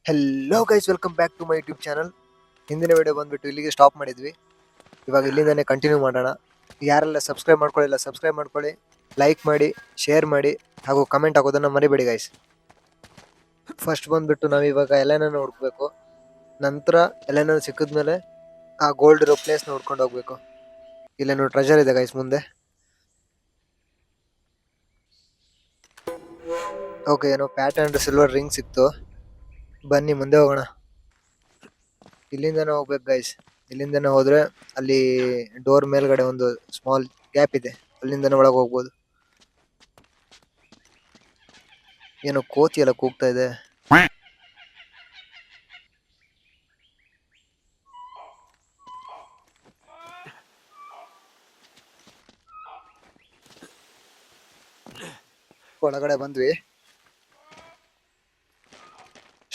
Hello guys, welcome back to my YouTube channel. ಹಿಂದಿನ video ಬಂದ್ಬಿಟ್ಟು ಇಲ್ಲಿಗೆ ಸ್ಟಾಪ್ ಮಾಡಿದ್ವಿ. ಇವಾಗ ಇಲ್ಲಿಂದಾನೆ ಕಂಟಿನ್ಯೂ ಮಾಡೋಣ. ಯಾರೆಲ್ಲ ಸಬ್ಸ್ಕ್ರೈಬ್ ಮಾಡ್ಕೊಳ್ಳಿಲ್ಲ ಸಬ್ಸ್ಕ್ರೈಬ್ ಮಾಡ್ಕೊಳ್ಳಿ, ಲೈಕ್ ಮಾಡಿ, ಶೇರ್ ಮಾಡಿ ಹಾಗೂ ಕಮೆಂಟ್ ಹಾಕೋದನ್ನ ಮರಿಬೇಡಿ ಗೈಸ್. ಫಸ್ಟ್ ಬಂದ್ಬಿಟ್ಟು ನಾವು ಇವಾಗ ಎಲೆನ ಹುಡುಕ್ಬೇಕು. ನಂತರ ಎಲೆನ ಸಿಕ್ಕಿದ್ಮೇಲೆ ಆ ಗೋಲ್ಡ್ ಇರೋ ಪ್ಲೇಸ್ ನೋಡ್ಕೊಂಡು ಹೋಗ್ಬೇಕು. ಇಲ್ಲೇನೋ ಟ್ರೆಜರ್ ಇದೆ ಗೈಸ್ ಮುಂದೆ. ಓಕೆ, ಏನೋ ಪ್ಯಾಟರ್ನ್ ಅಂಡ್ ಸಿಲ್ವರ್ ರಿಂಗ್ ಸಿಕ್ತು. ಬನ್ನಿ ಮುಂದೆ ಹೋಗೋಣ. ಇಲ್ಲಿಂದನೇ ಹೋಗ್ಬೇಕು ಗೈಸ್. ಇಲ್ಲಿಂದನೇ ಹೋದ್ರೆ ಅಲ್ಲಿ ಡೋರ್ ಮೇಲ್ಗಡೆ ಒಂದು ಸ್ಮಾಲ್ ಗ್ಯಾಪ್ ಇದೆ, ಅಲ್ಲಿಂದನೇ ಒಳಗೆ ಹೋಗ್ಬೋದು. ಏನೋ ಕೋತಿ ಎಲ್ಲ ಕೂಗ್ತಾ ಇದೆ. ಒಳಗಡೆ ಬಂದ್ವಿ.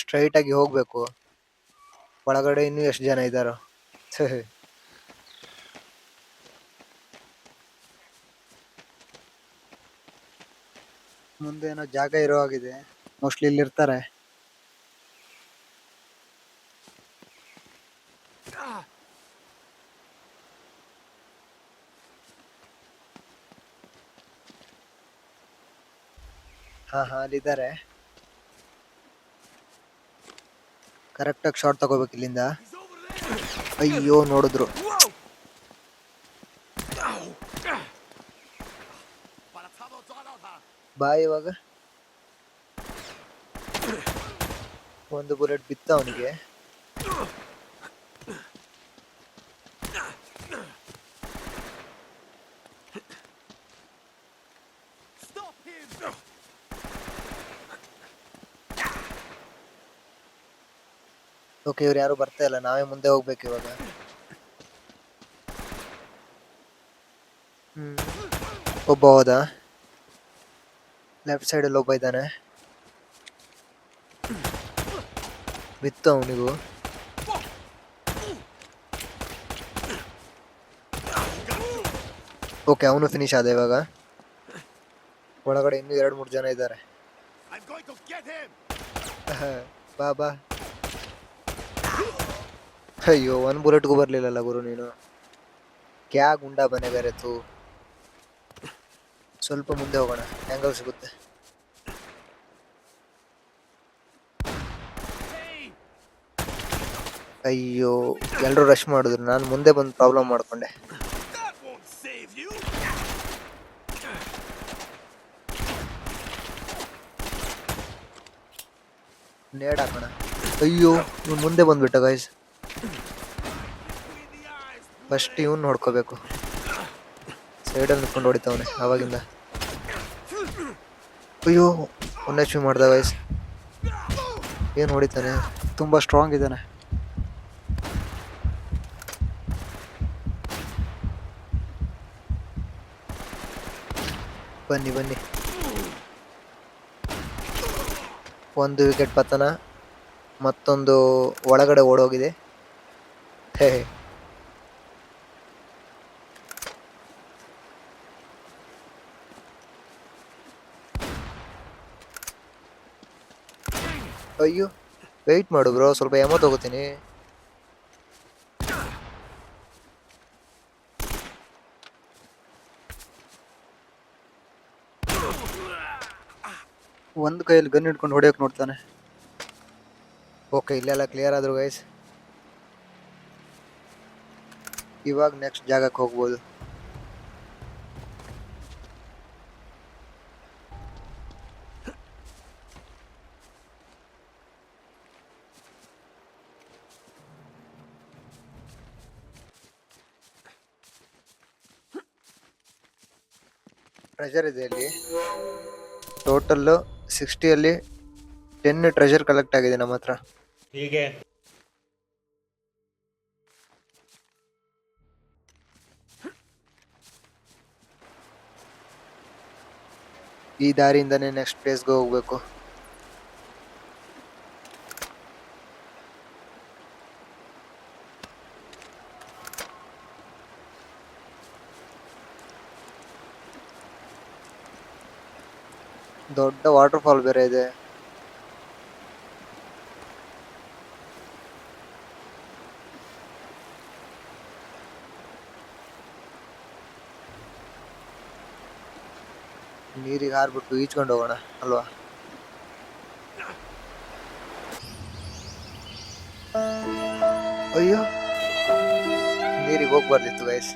ಸ್ಟ್ರೈಟ್ ಆಗಿ ಹೋಗ್ಬೇಕು. ಒಳಗಡೆ ಇನ್ನೂ ಎಷ್ಟು ಜನ ಇದ್ದಾರೋ. ಮುಂದೆ ಏನೋ ಜಾಗ ಇರೋ ಹಾಗಿದೆ, ಮೋಸ್ಟ್ಲಿ ಇಲ್ಲಿ ಇರ್ತಾರೆ. ಹಾ ಅಲ್ಲಿದ್ದಾರೆ. ಕರೆಕ್ಟ್ ಆಗಿ ಶಾರ್ಟ್ ತಗೋಬೇಕು ಇಲ್ಲಿಂದ. ಅಯ್ಯೋ, ನೋಡಿದ್ರು. ಬಾ ಇವಾಗ. ಒಂದು ಬುಲೆಟ್ ಬಿತ್ತ ಅವನಿಗೆ. ಓಕೆ, ಇವ್ರು ಯಾರು ಬರ್ತಾ ಇಲ್ಲ, ನಾವೇ ಮುಂದೆ ಹೋಗ್ಬೇಕು ಇವಾಗ. ಒಬ್ಬ ಹೋದ. ಲೆಫ್ಟ್ ಸೈಡ್ ಅಲ್ಲಿ ಒಬ್ಬ ಇದ್ದಾನೆ. ಬಿತ್ತು ಅವನಿಗೂ. ಓಕೆ, ಅವನು ಫಿನಿಶ್ ಆದ ಇವಾಗ. ಒಳಗಡೆ ಇನ್ನೂ 2-3 ಜನ ಇದ್ದಾರೆ. ಬಾ ಬಾ. ಅಯ್ಯೋ, ಒಂದ್ ಬುಲೆಟ್ಗೂ ಬರ್ಲಿಲ್ಲಲ್ಲ ಗುರು ನೀನು. ಕ್ಯಾ ಗುಂಡಾ ಬನೆಗರೆ ತು. ಸ್ವಲ್ಪ ಮುಂದೆ ಹೋಗೋಣ, ಆಂಗಲ್ ಸಿಗುತ್ತೆ. ಅಯ್ಯೋ, ಎಲ್ರು ರಶ್ ಮಾಡಿದ್ರು, ನಾನು ಮುಂದೆ ಬಂದು ಪ್ರಾಬ್ಲಮ್ ಮಾಡ್ಕೊಂಡೆ. ನೇಡ್ ಹಾಕೋಣ. ಅಯ್ಯೋ, ಇವ್ನು ಮುಂದೆ ಬಂದ್ಬಿಟ್ಟ ಗೈಸ್. ಫಸ್ಟ್ ಇವನ್ ನೋಡ್ಕೋಬೇಕು. ಸೈಡಲ್ಲಿ ನಿಂತ್ಕೊಂಡು ಹೊಡಿತಾವನೆ ಆವಾಗಿಂದ. ಅಯ್ಯೋ, 1 HP ಮಾಡ್ದ ಗೈಸ್. ಏನು ಹೊಡಿತಾನೆ, ತುಂಬಾ ಸ್ಟ್ರಾಂಗ್ ಇದ್ದಾನೆ. ಬನ್ನಿ ಬನ್ನಿ. ಒಂದು ವಿಕೆಟ್ ಪತನ, ಮತ್ತೊಂದು ಒಳಗಡೆ ಓಡೋಗಿದೆ. ಹೇ, ಅಯ್ಯೋ, ವೆಯ್ಟ್ ಮಾಡು ಬ್ರೋ, ಸ್ವಲ್ಪ ಎಮೋ ತಗೋತೀನಿ. ಒಂದು ಕೈಯಲ್ಲಿ ಗನ್ ಹಿಡ್ಕೊಂಡು ಹೊಡೆಯೋಕೆ ನೋಡ್ತಾನೆ. ಓಕೆ, ಇಲ್ಲೆಲ್ಲ ಕ್ಲಿಯರ್ ಆದ್ರು ಗೈಸ್. ಇವಾಗ ನೆಕ್ಸ್ಟ್ ಜಾಗಕ್ಕೆ ಹೋಗ್ಬೋದು. ಟ್ರೆಜರ್ ಇದೆ ಇಲ್ಲಿ. ಟೋಟಲ್ 60 10 ಟ್ರೆಜರ್ ಕಲೆಕ್ಟ್ ಆಗಿದೆ ನಮ್ಮ ಹತ್ರ. ಹೀಗೆ ಈ ದಾರಿಯಿಂದನೇ ನೆಕ್ಸ್ಟ್ ಪ್ಲೇಸ್ಗೆ ಹೋಗ್ಬೇಕು. ದೊಡ್ಡ ವಾಟರ್ ಫಾಲ್ ಬೇರೆ ಇದೆ. ನೀರಿಗೆ ಹಾರ್ಬಿಟ್ಟು ಈಚ್ಕೊಂಡು ಹೋಗೋಣ ಅಲ್ವಾ. ಅಯ್ಯೋ, ನೀರಿಗೆ ಹೋಗ್ಬಾರ್ದಿತ್ತು ಗೈಸ್.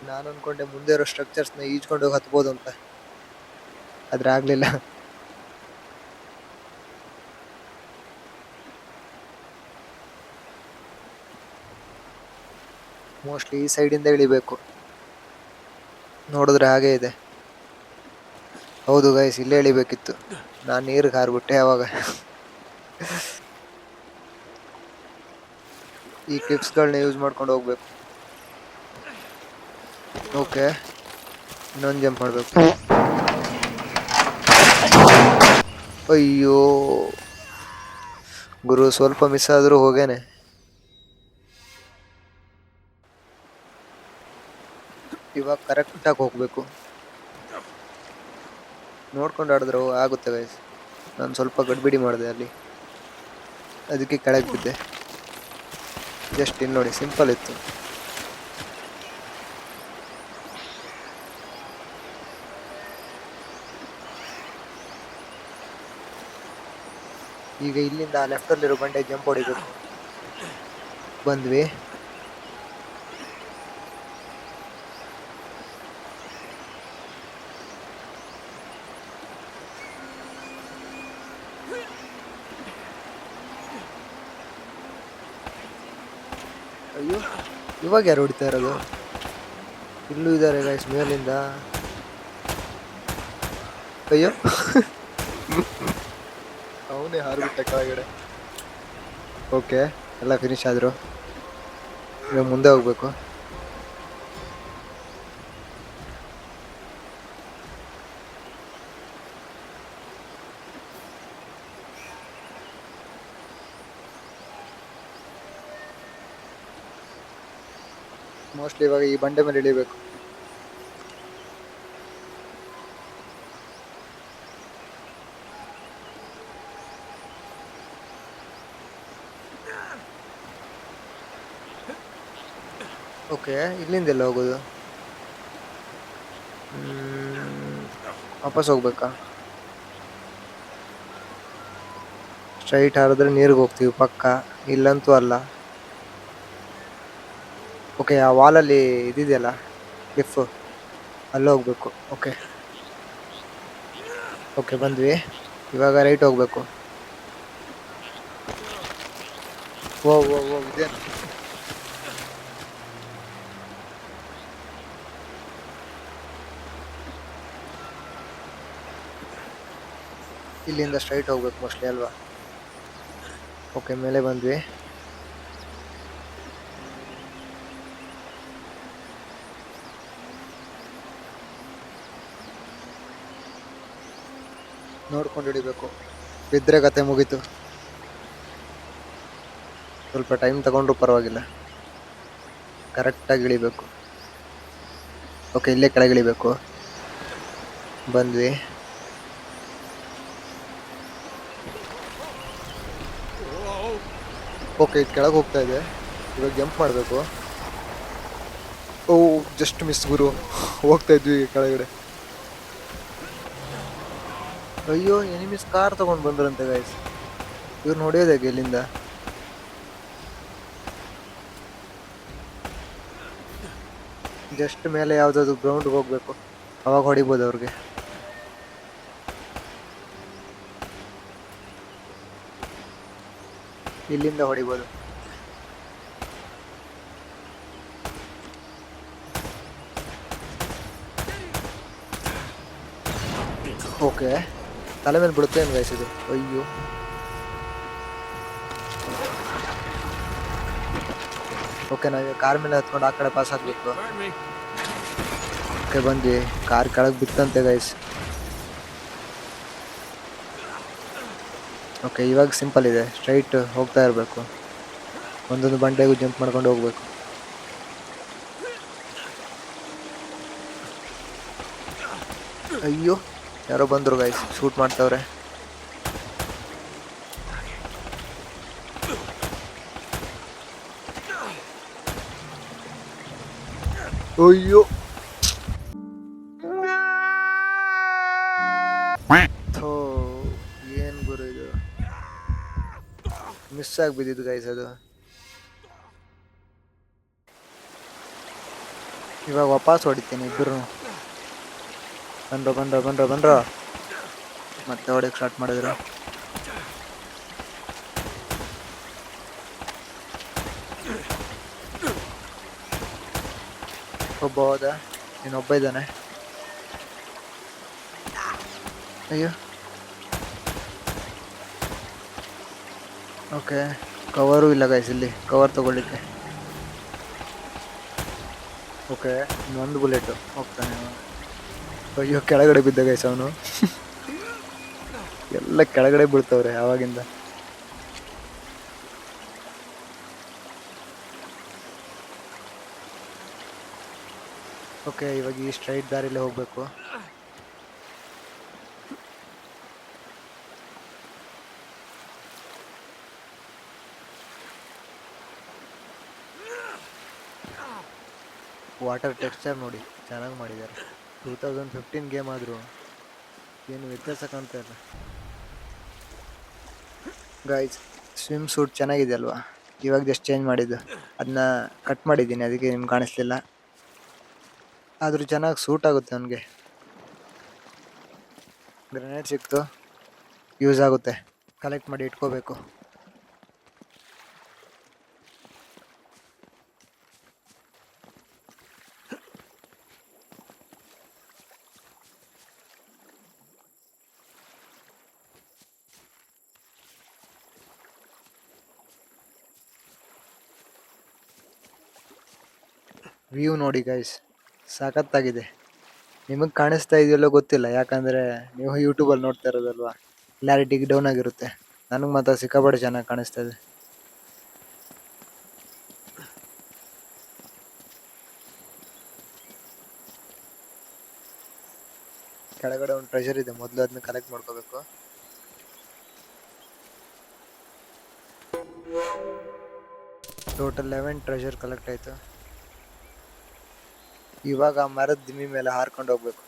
ನಾನು ಅನ್ಕೊಂಡೆ ಮುಂದೆ ಇರೋ ಸ್ಟ್ರಕ್ಚರ್ಸ್ ನ ಈಜ್ಕೊಂಡು ಹೋಗಿ ಹತ್ಬೋದು ಅಂತ, ಆದ್ರೆ ಆಗ್ಲಿಲ್ಲ. ಮೋಸ್ಟ್ಲಿ ಈ ಸೈಡ್ ಇಂದ ಇಳಿಬೇಕು. ನೋಡಿದ್ರೆ ಹಾಗೆ ಇದೆ. ಹೌದು ಗೈಸ್, ಇಲ್ಲೇ ಇಳಿಬೇಕಿತ್ತು. ನಾನು ನೀರಿಗೆ ಹಾರ್ಬಿಟ್ಟೆ ಅವಾಗ. ಈ ಕ್ಲಿಪ್ಸ್ಗಳನ್ನ ಯೂಸ್ ಮಾಡ್ಕೊಂಡು ಹೋಗ್ಬೇಕು. ಓಕೆ, ಇನ್ನೊಂದು ಜಂಪ್ ಮಾಡ್ಬೇಕು. ಅಯ್ಯೋ ಗುರು, ಸ್ವಲ್ಪ ಮಿಸ್ ಆದ್ರೂ ಹೋಗೇನೆ. ಇವಾಗ ಕರೆಕ್ಟಾಗಿ ಹೋಗ್ಬೇಕು. ನೋಡ್ಕೊಂಡು ಆಡಿದ್ರೆ ಆಗುತ್ತೆ ಗೈಸ್. ನಾನು ಸ್ವಲ್ಪ ಗಡ್ಬಿಡಿ ಮಾಡಿದೆ ಅಲ್ಲಿ, ಅದಕ್ಕೆ ಕೆಳಗೆ ಬಿದ್ದೆ. ಜಸ್ಟ್ ಇಲ್ಲಿ ನೋಡಿ, ಸಿಂಪಲ್ ಇತ್ತು. ಈಗ ಇಲ್ಲಿಂದ ಲೆಫ್ಟ್ ಅಲ್ಲಿರೋ ಬಂಡೆ ಜಂಪ್ ಹೊಡಿಬೇಕು. ಬಂದ್ವಿ. ಅಯ್ಯೋ, ಇವಾಗ ಯಾರು ಹೊಡಿತಾ ಇರೋದು? ಇಲ್ಲೂ ಇದ್ದಾರೆ ಗೈಸ್ ಮೇಲಿಂದ. ಅಯ್ಯೋ, ಅವನೇ ಹಾರ್ಬಿಟ್ಟ ಕೆಳಗಡೆ. ಓಕೆ, ಎಲ್ಲ ಫಿನಿಶ್ ಆದ್ರು. ಇವಾಗ ಮುಂದೆ ಹೋಗ್ಬೇಕು. ಮೋಸ್ಟ್ಲಿ ಇವಾಗ ಈ ಬಂಡೆ ಮೇಲೆ ಇಳಿಬೇಕು. ಓಕೆ, ಇಲ್ಲಿಂದ ಎಲ್ಲ ಹೋಗೋದು? ವಾಪಸ್ ಹೋಗ್ಬೇಕಾ? ಸ್ಟ್ರೈಟ್ ಹಾರಿದ್ರೆ ನೀರಿಗೆ ಹೋಗ್ತೀವಿ ಪಕ್ಕ, ಇಲ್ಲಂತೂ ಅಲ್ಲ. ಓಕೆ, ಆ ವಾಲಲ್ಲಿ ಇದಿದೆಯಲ್ಲ ಕ್ಲಿಫ್, ಅಲ್ಲಿ ಹೋಗ್ಬೇಕು. ಓಕೆ ಓಕೆ, ಬಂದ್ವಿ. ಇವಾಗ ರೈಟ್ ಹೋಗ್ಬೇಕು. ಓ ಓ ಓ, ಇದೇನು? ಇಲ್ಲಿಂದ ಸ್ಟ್ರೈಟ್ ಹೋಗ್ಬೇಕು ಮೋಸ್ಟ್ಲಿ ಅಲ್ವಾ? ಓಕೆ, ಮೇಲೆ ಬಂದ್ವಿ. ನೋಡ್ಕೊಂಡು ಹಿಡಿಬೇಕು, ಬಿದ್ದರೆ ಕತೆ ಮುಗೀತು. ಸ್ವಲ್ಪ ಟೈಮ್ ತಗೊಂಡ್ರು ಪರವಾಗಿಲ್ಲ, ಕರೆಕ್ಟಾಗಿ ಇಳಿಬೇಕು. ಓಕೆ, ಇಲ್ಲೇ ಕೆಳಗೆ ಇಳಿಬೇಕು. ಬಂದ್ವಿ. ಓಕೆ, ಇದು ಕೆಳಗೆ ಹೋಗ್ತಾ ಇದೆ. ಇವಾಗ ಜಂಪ್ ಮಾಡಬೇಕು. ಓ, ಜಸ್ಟ್ ಮಿಸ್ ಗುರು, ಹೋಗ್ತಾ ಇದ್ವಿ ಕೆಳಗಡೆ. ಅಯ್ಯೋ, ಎನಿಮಿಸ್ ಕಾರ್ ತಗೊಂಡು ಬಂದ್ರಂತೆ ಗೈಸ್. ಇವ್ರು ನೋಡಿಯೋದಾಗೆ ಇಲ್ಲಿಂದ. ಜಸ್ಟ್ ಮೇಲೆ ಯಾವ್ದಾದ್ರು ಗ್ರೌಂಡ್ಗೆ ಹೋಗ್ಬೇಕು, ಅವಾಗ ಹೊಡಿಬೋದು ಅವ್ರಿಗೆ. ಇಲ್ಲಿಂದ ಹೊಡಿಬೋದು. ಓಕೆ, ತಲೆ ಮೇಲೆ ಬಿಡುತ್ತೆ ಏನು ಗೈಸ್ ಇದು? ಅಯ್ಯೋ, ಓಕೆ, ನಾವು ಕಾರ್ ಮೇಲೆ ಹತ್ಕೊಂಡು ಆ ಕಡೆ ಪಾಸ್ ಆಗ್ಬೇಕು. ಓಕೆ, ಬಂದ್ವಿ. ಕಾರ್ ಕೆಳಗೆ ಬಿತ್ತಂತೆ ಗೈಸ್. ಓಕೆ, ಇವಾಗ ಸಿಂಪಲ್ ಇದೆ, ಸ್ಟ್ರೈಟ್ ಹೋಗ್ತಾ ಇರಬೇಕು. ಒಂದೊಂದು ಬಂಡೆಗೂ ಜಂಪ್ ಮಾಡ್ಕೊಂಡು ಹೋಗ್ಬೇಕು. ಅಯ್ಯೋ, ಯಾರೋ ಬಂದರು ಗೈಸ್, ಶೂಟ್ ಮಾಡ್ತಾವ್ರೆ. ಅಯ್ಯೋ ಥೋ, ಏನ್ ಗುರು ಇದು, ಮಿಸ್ ಆಗಿ ಬಿದ್ದಿದ್ದು ಗೈಸ್ ಅದು. ಇವಾಗ ವಾಪಸ್ ಹೊಡಿತೀನಿ ಇಬ್ಬರು. ಬಂದ್ರು ಮತ್ತೆ ಹೊಡೆಯಕ್ಕೆ ಸ್ಟಾರ್ಟ್ ಮಾಡಿದ್ರು. ಒಬ್ಬ ಹೋದ, ಇನ್ನೊಬ್ಬ ಇದ್ದಾನೆ. ಅಯ್ಯೋ ಓಕೆ, ಕವರು ಇಲ್ಲ ಗೈಸ್ ಇಲ್ಲಿ, ಕವರ್ ತಗೊಳ್ಳಿಕ್ಕೆ. ಓಕೆ, ಇನ್ನೊಂದು ಬುಲೆಟ್ ಹೋಗ್ತಾನೆ. ಅಯ್ಯೋ ಕೆಳಗಡೆ ಬಿದ್ದ ಗೈಸ್ ಅವನು. ಎಲ್ಲ ಕೆಳಗಡೆ ಬೀಳ್ತವ್ರೆ ಆವಾಗಿಂದ. ಓಕೆ, ಇವಾಗ ಈ ಸ್ಟ್ರೈಟ್ ದಾರಿಲೇ ಹೋಗ್ಬೇಕು. ವಾಟರ್ ಟೆಕ್ಸ್ಚರ್ ನೋಡಿ ಚೆನ್ನಾಗಿ ಮಾಡಿದ್ದಾರೆ. 2015 ಗೇಮ್ ಆದರೂ ಏನು ವ್ಯತ್ಯಾಸ ಕಾಣ್ತಾ ಇಲ್ಲ ಗೈಸ್. ಸ್ವಿಮ್ ಸೂಟ್ ಚೆನ್ನಾಗಿದೆ ಅಲ್ವಾ? ಇವಾಗ ಜಸ್ಟ್ ಚೇಂಜ್ ಮಾಡಿದ್ದು, ಅದನ್ನ ಕಟ್ ಮಾಡಿದ್ದೀನಿ, ಅದಕ್ಕೆ ನಿಮ್ಗೆ ಕಾಣಿಸ್ಲಿಲ್ಲ. ಆದರೂ ಚೆನ್ನಾಗಿ ಸೂಟ್ ಆಗುತ್ತೆ ನನಗೆ. ಗ್ರೆನೇಡ್ ಸಿಕ್ತು, ಯೂಸ್ ಆಗುತ್ತೆ, ಕಲೆಕ್ಟ್ ಮಾಡಿ ಇಟ್ಕೋಬೇಕು. ವ್ಯೂ ನೋಡಿ ಗೈಸ್, ಸಖತ್ತಾಗಿದೆ. ನಿಮಗೆ ಕಾಣಿಸ್ತಾ ಇದೆಯಲ್ಲೋ ಗೊತ್ತಿಲ್ಲ, ಯಾಕಂದರೆ ನೀವು ಯೂಟ್ಯೂಬಲ್ಲಿ ನೋಡ್ತಾ ಇರೋದಲ್ವಾ, ಕ್ಲಾರಿಟಿಗೆ ಡೌನ್ ಆಗಿರುತ್ತೆ. ನನಗೆ ಮಾತ್ರ ಸಿಕ್ಕಾಪಟ್ಟೆ ಚೆನ್ನಾಗಿ ಕಾಣಿಸ್ತಾ ಇದೆ. ಕೆಳಗಡೆ ಒಂದು ಟ್ರೆಷರ್ ಇದೆ, ಮೊದಲು ಅದನ್ನ ಕಲೆಕ್ಟ್ ಮಾಡ್ಕೋಬೇಕು. ಟೋಟಲ್ 11 ಟ್ರೆಷರ್ ಕಲೆಕ್ಟ್ ಆಯಿತು. ಇವಾಗ ಆ ಮರದ ದಿಮ್ಮಿ ಮೇಲೆ ಹಾರ್ಕೊಂಡು ಹೋಗ್ಬೇಕು.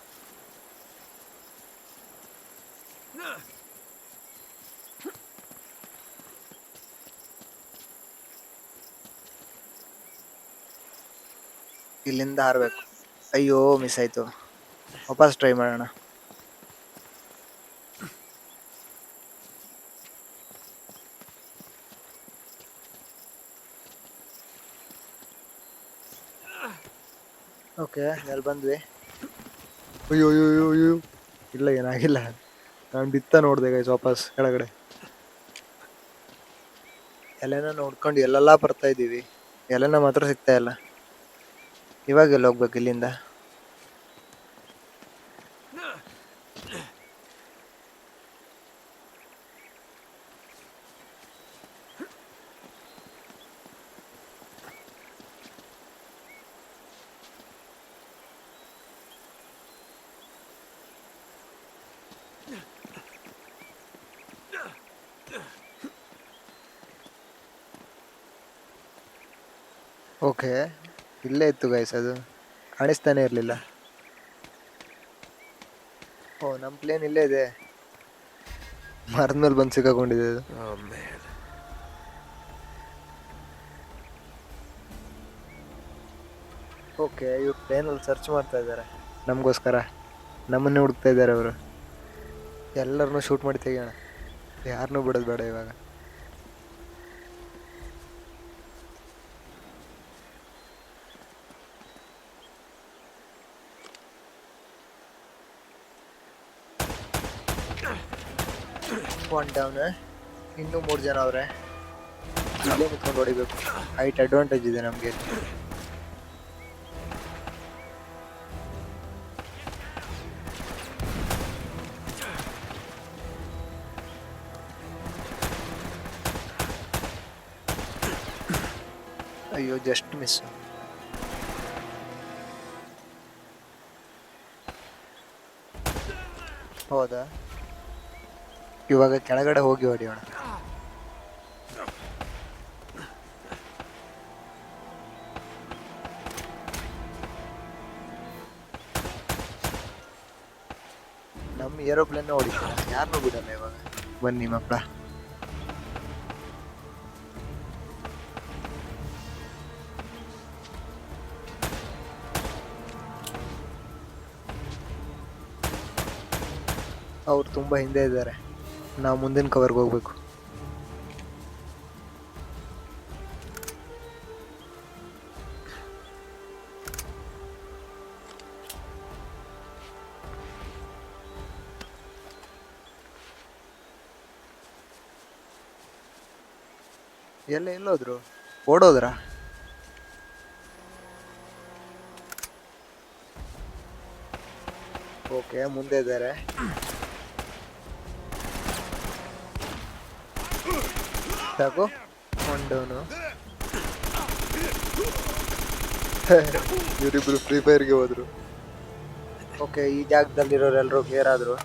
ಇಲ್ಲಿಂದ ಹಾರಬೇಕು. ಅಯ್ಯೋ ಮಿಸ್ ಆಯಿತು, ವಾಪಸ್ ಟ್ರೈ ಮಾಡೋಣ. ಓಕೆ, ಎಲ್ಲಿ ಬಂದ್ವಿ? ಅಯ್ಯೋ ಅಯ್ಯೋ ಅಯ್ಯೋ ಅಯ್ಯೋ, ಇಲ್ಲ ಏನಾಗಿಲ್ಲ, ನಾನು ಬಿತ್ತ ನೋಡಿದೆ ಗೈಸ್ ವಾಪಸ್ ಕೆಳಗಡೆ. ಎಲೆನ ನೋಡ್ಕೊಂಡು ಎಲ್ಲೆಲ್ಲ ಬರ್ತಾ ಇದ್ದೀವಿ, ಎಲೆನ ಮಾತ್ರ ಸಿಗ್ತಾ ಇಲ್ಲ. ಇವಾಗ ಎಲ್ಲಿ ಹೋಗ್ಬೇಕು ಇಲ್ಲಿಂದ? ಓಕೆ, ಇಲ್ಲೇ ಇತ್ತು ಗೈಸ್, ಅದು ಕಾಣಿಸ್ತಾನೆ ಇರಲಿಲ್ಲ. ಓ, ನಮ್ಮ ಪ್ಲೇನ್ ಇಲ್ಲೇ ಇದೆ, ಮರದ ಮೇಲೆ ಬಂದು ಸಿಕ್ಕಾಕೊಂಡಿದೆ ಅದು. ಓಕೆ, ಇವ್ರು ಪ್ಲೇನಲ್ಲಿ ಸರ್ಚ್ ಮಾಡ್ತಾ ಇದ್ದಾರೆ ನಮಗೋಸ್ಕರ, ನಮ್ಮನ್ನೇ ಹುಡುಕ್ತಾ ಇದ್ದಾರೆ ಅವರು. ಎಲ್ಲರನ್ನೂ ಶೂಟ್ ಮಾಡಿ ತೆಗಿಯೋಣ, ಯಾರನ್ನೂ ಬಿಡೋದು ಬೇಡ ಇವಾಗ. ಒನ್ ಡೌನ್, ಇನ್ನೂ 3 ಜನ ಅವರೇ. ಇಲ್ಲೇ ನಿಂತ್ಕೊಂಡು ಹೊಡಿಬೇಕು, ಹೈಟ್ ಅಡ್ವಾಂಟೇಜ್ ಇದೆ ನಮಗೆ. ಅಯ್ಯೋ ಜಸ್ಟ್ ಮಿಸ್. ಹೌದಾ, ಇವಾಗ ಕೆಳಗಡೆ ಹೋಗಿ ಹೊಡಿಯೋಣ. ಏರೋಪ್ಲೇನ್ ಹೊಡಿತೀರ, ಯಾರನ್ನೂ ಬಿಡಲ್ಲ ಇವಾಗ. ಬನ್ನಿ ಮಕ್ಕಳ. ಅವ್ರು ತುಂಬಾ ಹಿಂದೆ ಇದ್ದಾರೆ, ನಾವು ಮುಂದಿನ ಕವರ್ಗೆ ಹೋಗ್ಬೇಕು. ಎಲ್ಲೋದ್ರು? ಓಡೋದ್ರಾ? ಓಕೆ, ಮುಂದೆ ಇದ್ದಾರೆ. ಸಾಕು ಕೊಂಡವನು. ಇವರಿಬ್ರು ಫ್ರೀ ಫೈರ್ಗೆ ಹೋದ್ರು. ಓಕೆ, ಈ ಜಾಗದಲ್ಲಿರೋರು ಎಲ್ಲರೂ ಕ್ಲಿಯರ್ ಆದ್ರು.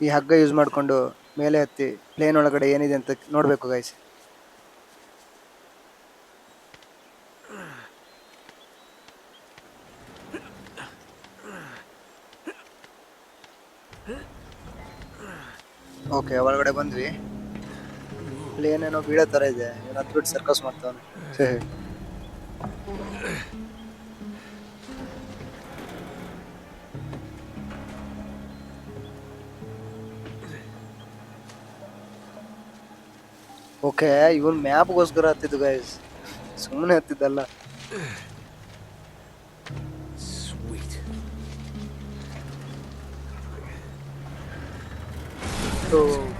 ಈ ಹಗ್ಗ ಯೂಸ್ ಮಾಡಿಕೊಂಡು ಮೇಲೆ ಹತ್ತಿ ಪ್ಲೇನ್ ಒಳಗಡೆ ಏನಿದೆ ಅಂತ ನೋಡ್ಬೇಕು ಗೈಸ್. ಓಕೆ, ಒಳಗಡೆ ಬಂದ್ವಿ. ಪ್ಲೇನ್ ಏನೋ ಬೀಳೋ ತರ ಇದೆ, ಹತ್ತು ಬಿಟ್ಟು ಸರ್ಕಸ್ ಮಾಡ್ತಾವನೆ. ಓಕೆ, ಇವನ್ ಮ್ಯಾಪ್ಗೋಸ್ಕರ ಹತ್ತಿದ್ದು ಗೈಸ್, ಸುಮ್ಮನೆ ಹತ್ತಿದ್ದಲ್ಲ.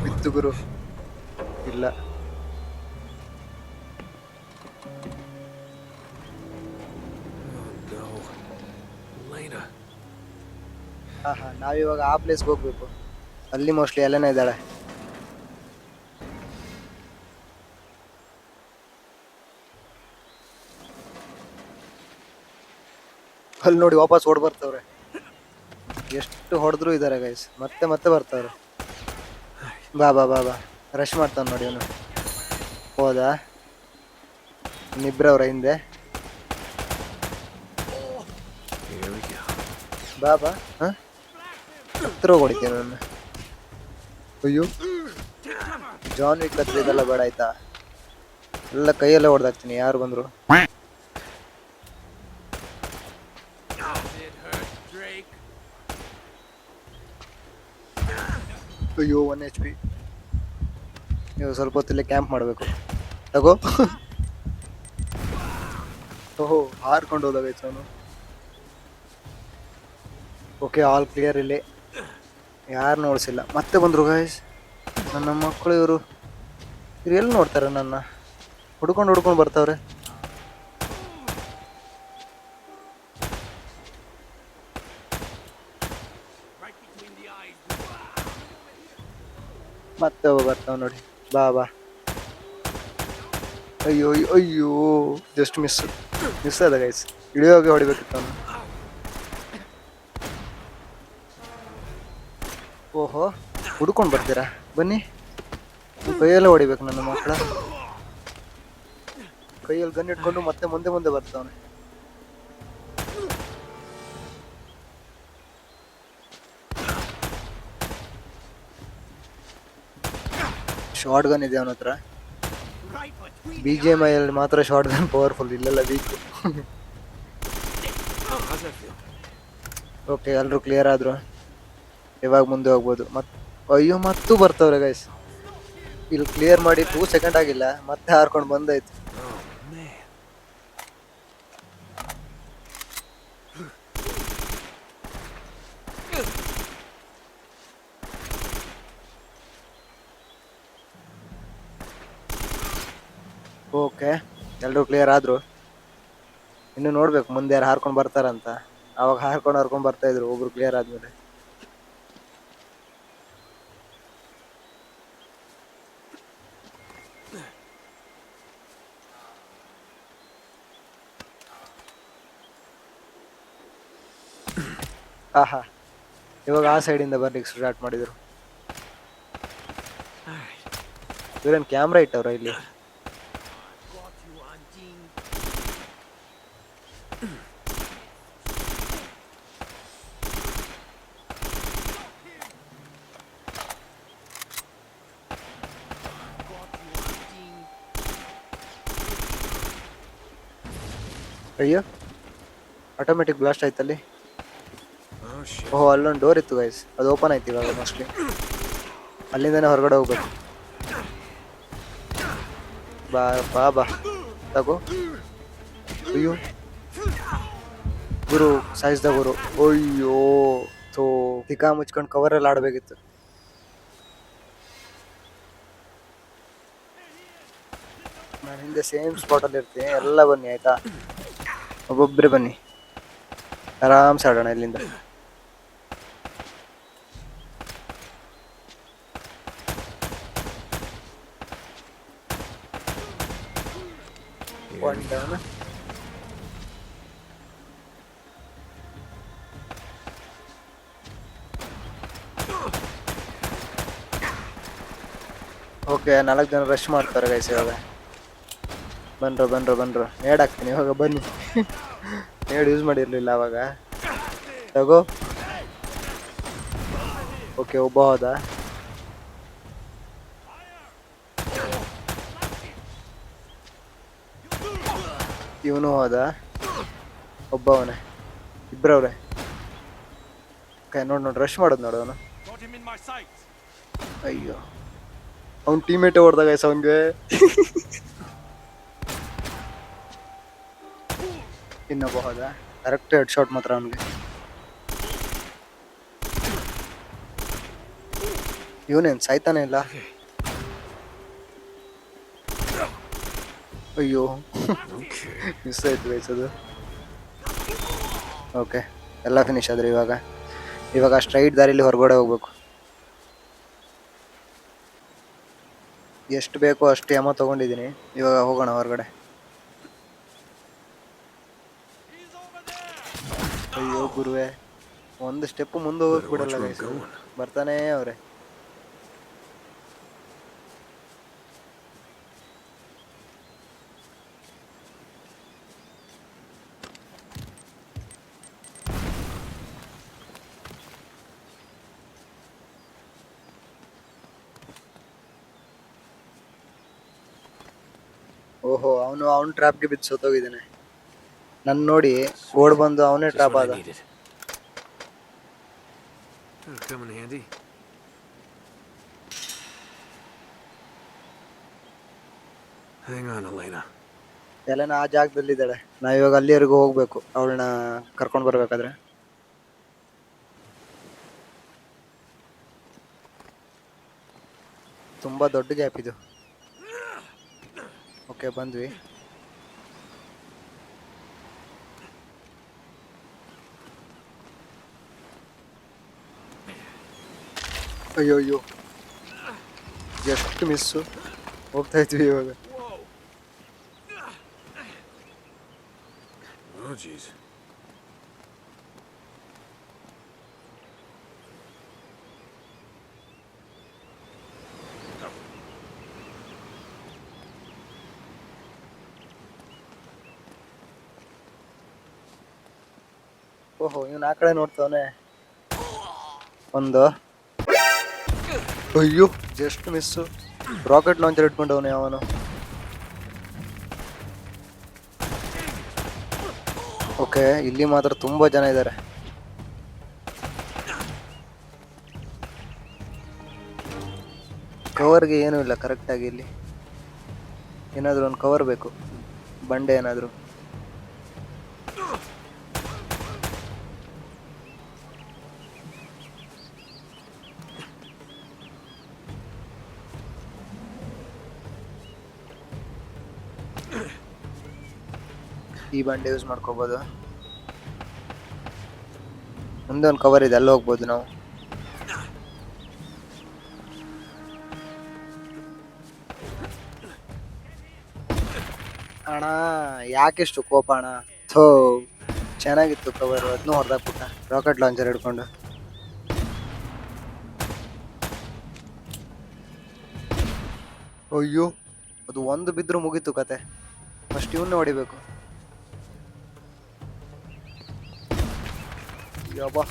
ಬಿತ್ತು ಗುರು, ಇಲ್ಲ. ಹಾ, ನಾವಿವಾಗ ಆ ಪ್ಲೇಸ್ಗೆ ಹೋಗ್ಬೇಕು. ಅಲ್ಲಿ ಮೋಸ್ಟ್ಲಿ ಎಲ್ಲನೇ ಇದ್ದಾಳೆ. ಅಲ್ಲಿ ನೋಡಿ, ವಾಪಸ್ ಓಡ್ ಬರ್ತವ್ರೆ. ಎಷ್ಟು ಹೊಡೆದ್ರು ಇದಾರೆ ಗೈಸ್, ಮತ್ತೆ ಮತ್ತೆ ಬರ್ತವ್ರೆ. ಬಾ ಬಾ ಬಾ ಬಾ, ರಶ್ ಮಾಡ್ತಾವ ನೋಡಿ ಅವನು. ಹೋದಾ? ಇನ್ನಿಬ್ರವ್ರ ಹಿಂದೆ. ಬಾ ಬಾ. ಹತ್ರ ಹೊಡಿತೀನಿ ನನ್ನ. ಅಯ್ಯೋ, ಜಾನ್ ವಿಕ್ ಹತ್ರ ಇದೆಲ್ಲ ಬೇಡ ಆಯ್ತಾ, ಎಲ್ಲ ಕೈಯಲ್ಲೇ ಹೊಡೆದಾಕ್ತೀನಿ ಯಾರು ಬಂದ್ರು. ಅಯ್ಯೋ, 1 HP. ನೀವು ಸ್ವಲ್ಪ ಹೊತ್ತಲ್ಲೇ ಕ್ಯಾಂಪ್ ಮಾಡಬೇಕು. ತಗೋ. ಓಹೋ, ಹಾರ್ಕೊಂಡು ಹೋದಾಗೈತೆ ಅವನು. Okay, all clear. ಇಲ್ಲಿ ಯಾರು ನೋಡ್ಸಿಲ್ಲ. ಮತ್ತೆ ಬಂದ್ರು ಗೈಸ್, ನನ್ನ ಮಕ್ಕಳು ಇವರು ಎಲ್ಲಿ ನೋಡ್ತಾರೆ ನನ್ನ? ಹುಡ್ಕೊಂಡು ಬರ್ತಾವ್ರೆ. ಮತ್ತೆ ಬರ್ತಾವ ನೋಡಿ. ಬಾ ಬಾ. ಅಯ್ಯೋ ಅಯ್ಯೋ, ಜಸ್ಟ್ ಮಿಸ್ ಅದ ಗೈಸ್. ಇಳಿಯೋಗೆ ಹೊಡಿಬೇಕಿತ್ತು ಅವನು. ಓಹೋ, ಹುಡ್ಕೊಂಡು ಬರ್ತೀರಾ? ಬನ್ನಿ, ಕೈಯೆಲ್ಲ ಹೊಡಿಬೇಕು ನನ್ನ ಮಕ್ಕಳ. ಕೈಯಲ್ಲಿ ಗನ್ ಇಟ್ಕೊಂಡು ಮತ್ತೆ ಮುಂದೆ ಬರ್ತಾವನೆ. ಶಾರ್ಟ್ ಗನ್ ಇದೆ ಅವನ ಹತ್ರ. BGMI ಅಲ್ಲಿ ಮಾತ್ರ ಶಾರ್ಟ್ ಗನ್ ಪವರ್ಫುಲ್, ಇಲ್ಲೆಲ್ಲ ವೀಕ್. ಓಕೆ, ಎಲ್ಲರೂ ಕ್ಲಿಯರ್ ಆದ್ರು. ಇವಾಗ ಮುಂದೆ ಹೋಗ್ಬೋದು. ಅಯ್ಯೋ, ಮತ್ತೂ ಬರ್ತವ್ರೆ ಗೈಸ್. ಇಲ್ಲಿ ಕ್ಲಿಯರ್ ಮಾಡಿ 2 ಸೆಕೆಂಡ್ ಆಗಿಲ್ಲ, ಮತ್ತೆ ಹಾರ್ಕೊಂಡು ಬಂದಾಯ್ತು. ಓಕೆ, ಎಲ್ಲರೂ ಕ್ಲಿಯರ್ ಆದ್ರು. ಇನ್ನು ನೋಡ್ಬೇಕು ಮುಂದೆ ಯಾರು ಹಾರ್ಕೊಂಡು ಬರ್ತಾರಂತ. ಅವಾಗ ಹಾರ್ಕೊಂಡ್ ಬರ್ತಾ ಇದ್ರು ಒಬ್ರು ಕ್ಲಿಯರ್ ಆದ್ಮೇಲೆ. ಆಹಾ, ಇವಾಗ ಆ ಸೈಡಿಂದ ಬರ್ಲಿಕ್ಕೆ ಸ್ಟಾರ್ಟ್ ಮಾಡಿದ್ರು. ಇವ್ರೇನ್ ಕ್ಯಾಮ್ರಾ ಇಟ್ಟವ್ರ ಇಲ್ಲಿ? ಅಯ್ಯೋ, ಆಟೋಮೆಟಿಕ್ ಬ್ಲಾಸ್ಟ್ ಆಯ್ತಲ್ಲಿ. ಓಹೋ, ಅಲ್ಲೊಂದು ಡೋರ್ ಇತ್ತು ಗೈಸ್, ಅದು ಓಪನ್ ಆಯ್ತು ಇವಾಗ ಮೋಸ್ಟ್ಲಿ. ಅಲ್ಲಿಂದನೇ ಹೊರಗಡೆ ಹೋಗ್ಬೇಕು. ಬಾ ಬಾ ಬಾ ತಗೋ. ಅಯ್ಯೋ ಗುರು ಸಾಯಿಸ್ದ ಗುರು. ಅಯ್ಯೋ ಥೋ, ತಿಕಾ ಮುಚ್ಕೊಂಡು ಕವರಲ್ಲಿ ಆಡ್ಬೇಕಿತ್ತು. ನಾನು ಹಿಂದೆ ಸೇಮ್ ಸ್ಪಾಟಲ್ಲಿ ಇರ್ತೀನಿ. ಎಲ್ಲ ಬನ್ನಿ ಆಯ್ತಾ, ಒಬ್ಬೊಬ್ಬರೇ ಬನ್ನಿ, ಆರಾಮ್ಸೆ ಆಡೋಣ ಇಲ್ಲಿಂದ. One down. ಓಕೆ, 4 ಜನ ರಶ್ ಮಾಡ್ತಾರೆ ಗೈಸ್ ಇವಾಗ. ಬನ್ರೋ ನೇಡ್ ಹಾಕ್ತೀನಿ ಇವಾಗ, ಬನ್ನಿ. ನೇಡ್ ಯೂಸ್ ಮಾಡಿರ್ಲಿಲ್ಲ ಅವಾಗ. ತಗೋ. ಓಕೆ, ಒಬ್ಬ ಹೋದ. ಇವನು ಹೋದ. ಒಬ್ಬವನೇ, ಇಬ್ಬರವ್ರೆ. ನೋಡ್ ರಶ್ ಮಾಡೋದು ನೋಡು ಅವನು. ಅಯ್ಯೋ, ಅವ್ನ ಟೀಮೇಟೇ ಹೊಡೆದಾಗ ಅವನ್ಗೆ. ಇನ್ನೊಬ್ಬ ಹೋದ. ಕರೆಕ್ಟ್ ಹೆಡ್ ಶಾಟ್ ಮಾತ್ರ ಅವನಿಗೆ. ಇವನೇನ್ ಸಾಯ್ತಾನೆ ಇಲ್ಲ. ಅಯ್ಯೋ, ಮಿಸ್ ಆಯ್ತು ಬಯಸೋದು. ಓಕೆ, ಎಲ್ಲ ಫಿನಿಶ್ ಆದ್ರೆ ಇವಾಗ ಸ್ಟ್ರೈಟ್ ದಾರಿಲಿ ಹೊರಗಡೆ ಹೋಗ್ಬೇಕು. ಎಷ್ಟು ಬೇಕೋ ಅಷ್ಟು ಎಮ ತಗೊಂಡಿದ್ದೀನಿ. ಇವಾಗ ಹೋಗೋಣ ಹೊರಗಡೆ. ಅಯ್ಯೋ ಗುರುವೆ, ಒಂದು ಸ್ಟೆಪ್ ಮುಂದೆ ಹೋಗಕ್ ಬಿಡಲ್ಲ ಗೈಸ್, ಬರ್ತಾನೆ ಅವ್ರೆ. ಓಹೋ, ಅವನು ಟ್ರಾಪ್ಗೆ ಬಿದ್ದು ಸೋತೋಗಿದ್ದಾನೆ. ನನ್ ನೋಡಿ ಓಡ್ ಬಂದು ಅವನೇ ಟ್ರಾಪ್ ಆದ. ಎಲೆನ ಆ ಜಾಗದಲ್ಲಿ ಇದ್ದಾಳೆ. ನಾವಿವಾಗ ಅಲ್ಲಿವರೆಗೂ ಹೋಗ್ಬೇಕು ಅವಳನ್ನ ಕರ್ಕೊಂಡ್ ಬರ್ಬೇಕಾದ್ರೆ. ತುಂಬಾ ದೊಡ್ಡ ಗ್ಯಾಪ್ ಇದು. ಓಕೆ, ಬಂದ್ವಿ. ಅಯ್ಯೋ, ಎಷ್ಟು ಮಿಸ್ಸು. ಹೋಗ್ತಾ ಇದ್ವಿ ಇವಾಗ. ಓಹೋ, ಇವನ್ ಆ ಕಡೆ ನೋಡ್ತಾವನೆ. ಒಂದು. ಅಯ್ಯೋ, ಜಸ್ಟ್ ಮಿಸ್ಸು. ರಾಕೆಟ್ ಲಾಂಚರ್ ಇಟ್ಕೊಂಡವನೆ ಅವನು. ಓಕೆ, ಇಲ್ಲಿ ಮಾತ್ರ ತುಂಬಾ ಜನ ಇದ್ದಾರೆ. ಕವರ್ಗೆ ಏನೂ ಇಲ್ಲ ಕರೆಕ್ಟಾಗಿ. ಇಲ್ಲಿ ಏನಾದರೂ ಒಂದು ಕವರ್ ಬೇಕು, ಬಂಡೆ ಏನಾದರೂ. ಈ ಬಂಡೆ ಯೂಸ್ ಮಾಡ್ಕೋಬೋದು. ಮುಂದೆ ಒಂದು ಕವರ್ ಇದೆ, ಅಲ್ಲಿ ಹೋಗ್ಬೋದು ನಾವು. ಅಣ್ಣ ಯಾಕೆಷ್ಟು ಕೋಪ ಅಣ್ಣ? ಥೋ, ಚೆನ್ನಾಗಿತ್ತು ಕವರ್, ಅದನ್ನೂ ಹೊಡೆದಾಕ್ಬಿಟ್ಟ ರಾಕೆಟ್ ಲಾಂಚರ್ ಹಿಡ್ಕೊಂಡು. ಅಯ್ಯೋ, ಅದು ಒಂದು ಬಿದ್ರು ಮುಗೀತು ಕತೆ. ಫಸ್ಟ್ ಇವನ್ನೇ ಹೊಡಿಬೇಕು. ಯಬ್ಬಾ,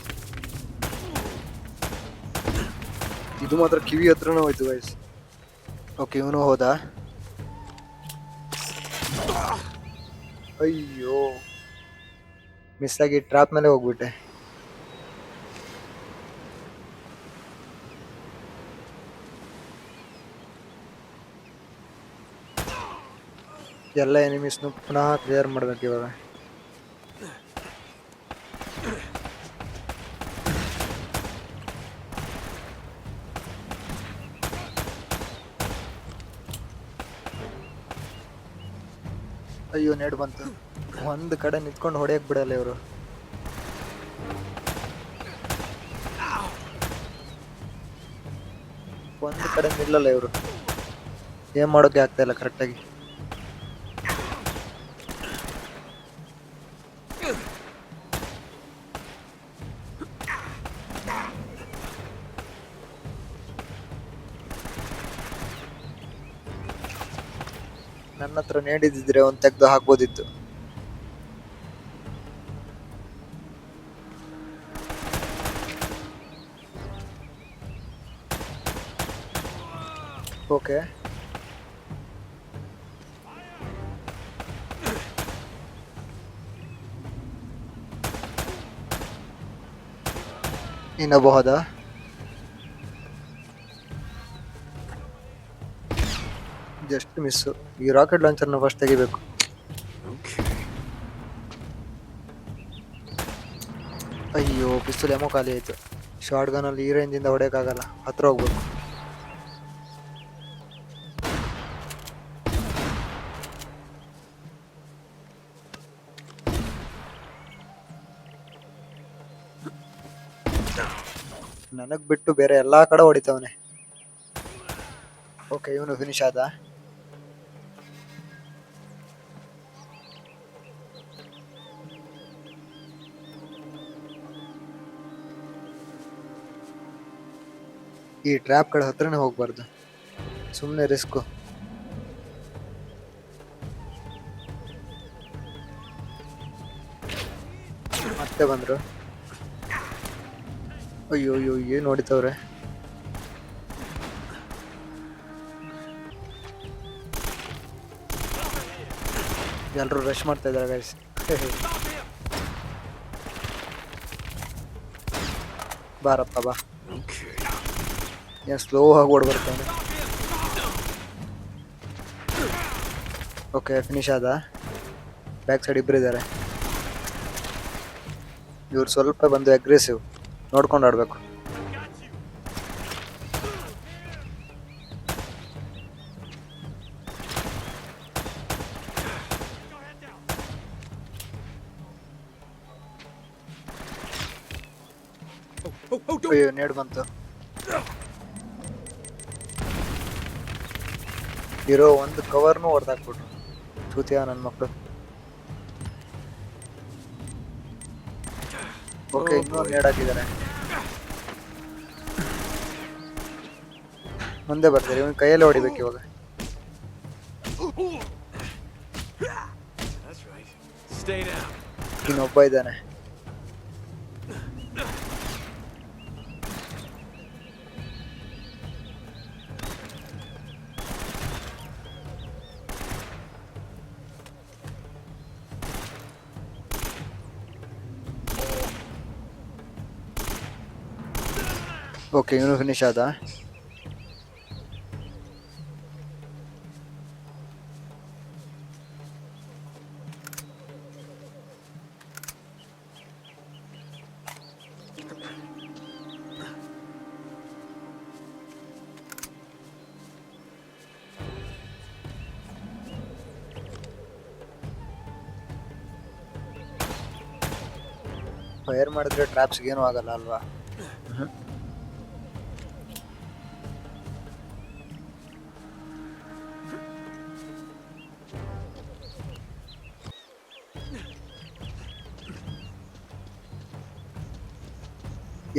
ಇದು ಮಾತ್ರ ಕಿವಿ ಹತ್ರನೂ ಹೋಯ್ತು ಗೈಸ್. ಓಕೆ, ಇವನು ಹೋದ. ಅಯ್ಯೋ, ಮಿಸ್ ಆಗಿ ಟ್ರಾಪ್ ಮೇಲೆ ಹೋಗ್ಬಿಟ್ಟೆ. ಎಲ್ಲ ಎನಿಮೀಸ್ನು ಪುನಃ ಕ್ಲಿಯರ್ ಮಾಡ್ಬೇಕು ಇವಾಗ. ಅಯ್ಯೋ, ನೆಡ್ ಬಂತು. ಒಂದ್ ಕಡೆ ನಿಂತ್ಕೊಂಡು ಹೊಡೆಯಕ್ ಬಿಡಲ್ಲ ಇವರು. ಒಂದ್ ಕಡೆ ನಿಲ್ಲಲ್ಲ ಇವರು. ಏನ್ ಮಾಡೋಕೆ ಆಗ್ತಾ ಇಲ್ಲ ಕರೆಕ್ಟಾಗಿ. ನನ್ನ ಹತ್ರ ನೇಡಿದ್ರೆ ಒಂದ್ ತೆಗ್ದು ಹಾಕ್ಬೋದಿತ್ತು. ಓಕೆ, ಇನ್ನಬಹುದಾ? Just miss. ಈ ರಾಕೆಟ್ ಲಾಂಚರ್ನ ಫಸ್ಟ್ ತೆಗಿಬೇಕು. ಅಯ್ಯೋ, ಪಿಸ್ತೂಲ್ ಎಮೋ ಖಾಲಿ ಆಯ್ತು. ಶಾರ್ಟ್ ಗನ್ ಅಲ್ಲಿ ಈ ರೇಂಜಿಂದ ಹೊಡೆಯಕ್ಕಾಗಲ್ಲ, ಹತ್ರ ಹೋಗ್ಬೇಕು. ನನಗ್ ಬಿಟ್ಟು ಬೇರೆ ಎಲ್ಲಾ ಕಡೆ ಹೊಡಿತವನೆ. ಓಕೆ, ಇವನು ಫಿನಿಶ್ ಆದ. ಈ ಟ್ರ್ಯಾಪ್ ಕಡೆ ಹತ್ರನೇ ಹೋಗ್ಬಾರ್ದು, ಸುಮ್ಮನೆ ರಿಸ್ಕು. ಮತ್ತೆ ಬಂದ್ರು. ಅಯ್ಯೋ ಅಯ್ಯೋ, ಏನ್ ಹೊಡಿತವ್ರೆ. ಎಲ್ರು ರಶ್ ಮಾಡ್ತಾ ಇದಾರೆ ಗೈಸ್. ಬಾರಪ್ಪ ಬಾ. ಏನ್ ಸ್ಲೋ ಆಗಿ ಓಡ್ಬರ್ತಾನೆ. ಓಕೆ, ಫಿನಿಶ್ ಆದ. ಬ್ಯಾಕ್ ಸೈಡ್ ಇಬ್ರು ಇದ್ದಾರೆ. ಇವ್ರು ಸ್ವಲ್ಪ ಬಂದು ಅಗ್ರೆಸಿವ್, ನೋಡ್ಕೊಂಡು ಆಡ್ಬೇಕು. ಅಯ್ಯೋ, ನೇಡ್ ಬಂತು. ಇರೋ ಒಂದು ಕವರ್ನು ಹೊಡೆದಾಕ್ಬಿಟ್ರು. ಚೂತಿಯ ನನ್ನ ಮಕ್ಕಳು. ಓಕೆ, ಇನ್ನೊಂದು ನೇಡ್ ಹಾಕಿದ್ದಾರೆ. ಮುಂದೆ ಬರ್ತಾರೆ. ಇವನ್ ಕೈಯಲ್ಲಿ ಹೊಡಿಬೇಕು ಇವಾಗ. ಇನ್ನೊಬ್ಬ ಇದ್ದಾನೆ. ಓಕೆ, ಇವನು ಫಿನಿಶ್ ಆದ. ಫೈರ್ ಮಾಡಿದ್ರೆ ಟ್ರಾಪ್ಸ್ಗೆ ಏನೂ ಆಗಲ್ಲ ಅಲ್ವಾ?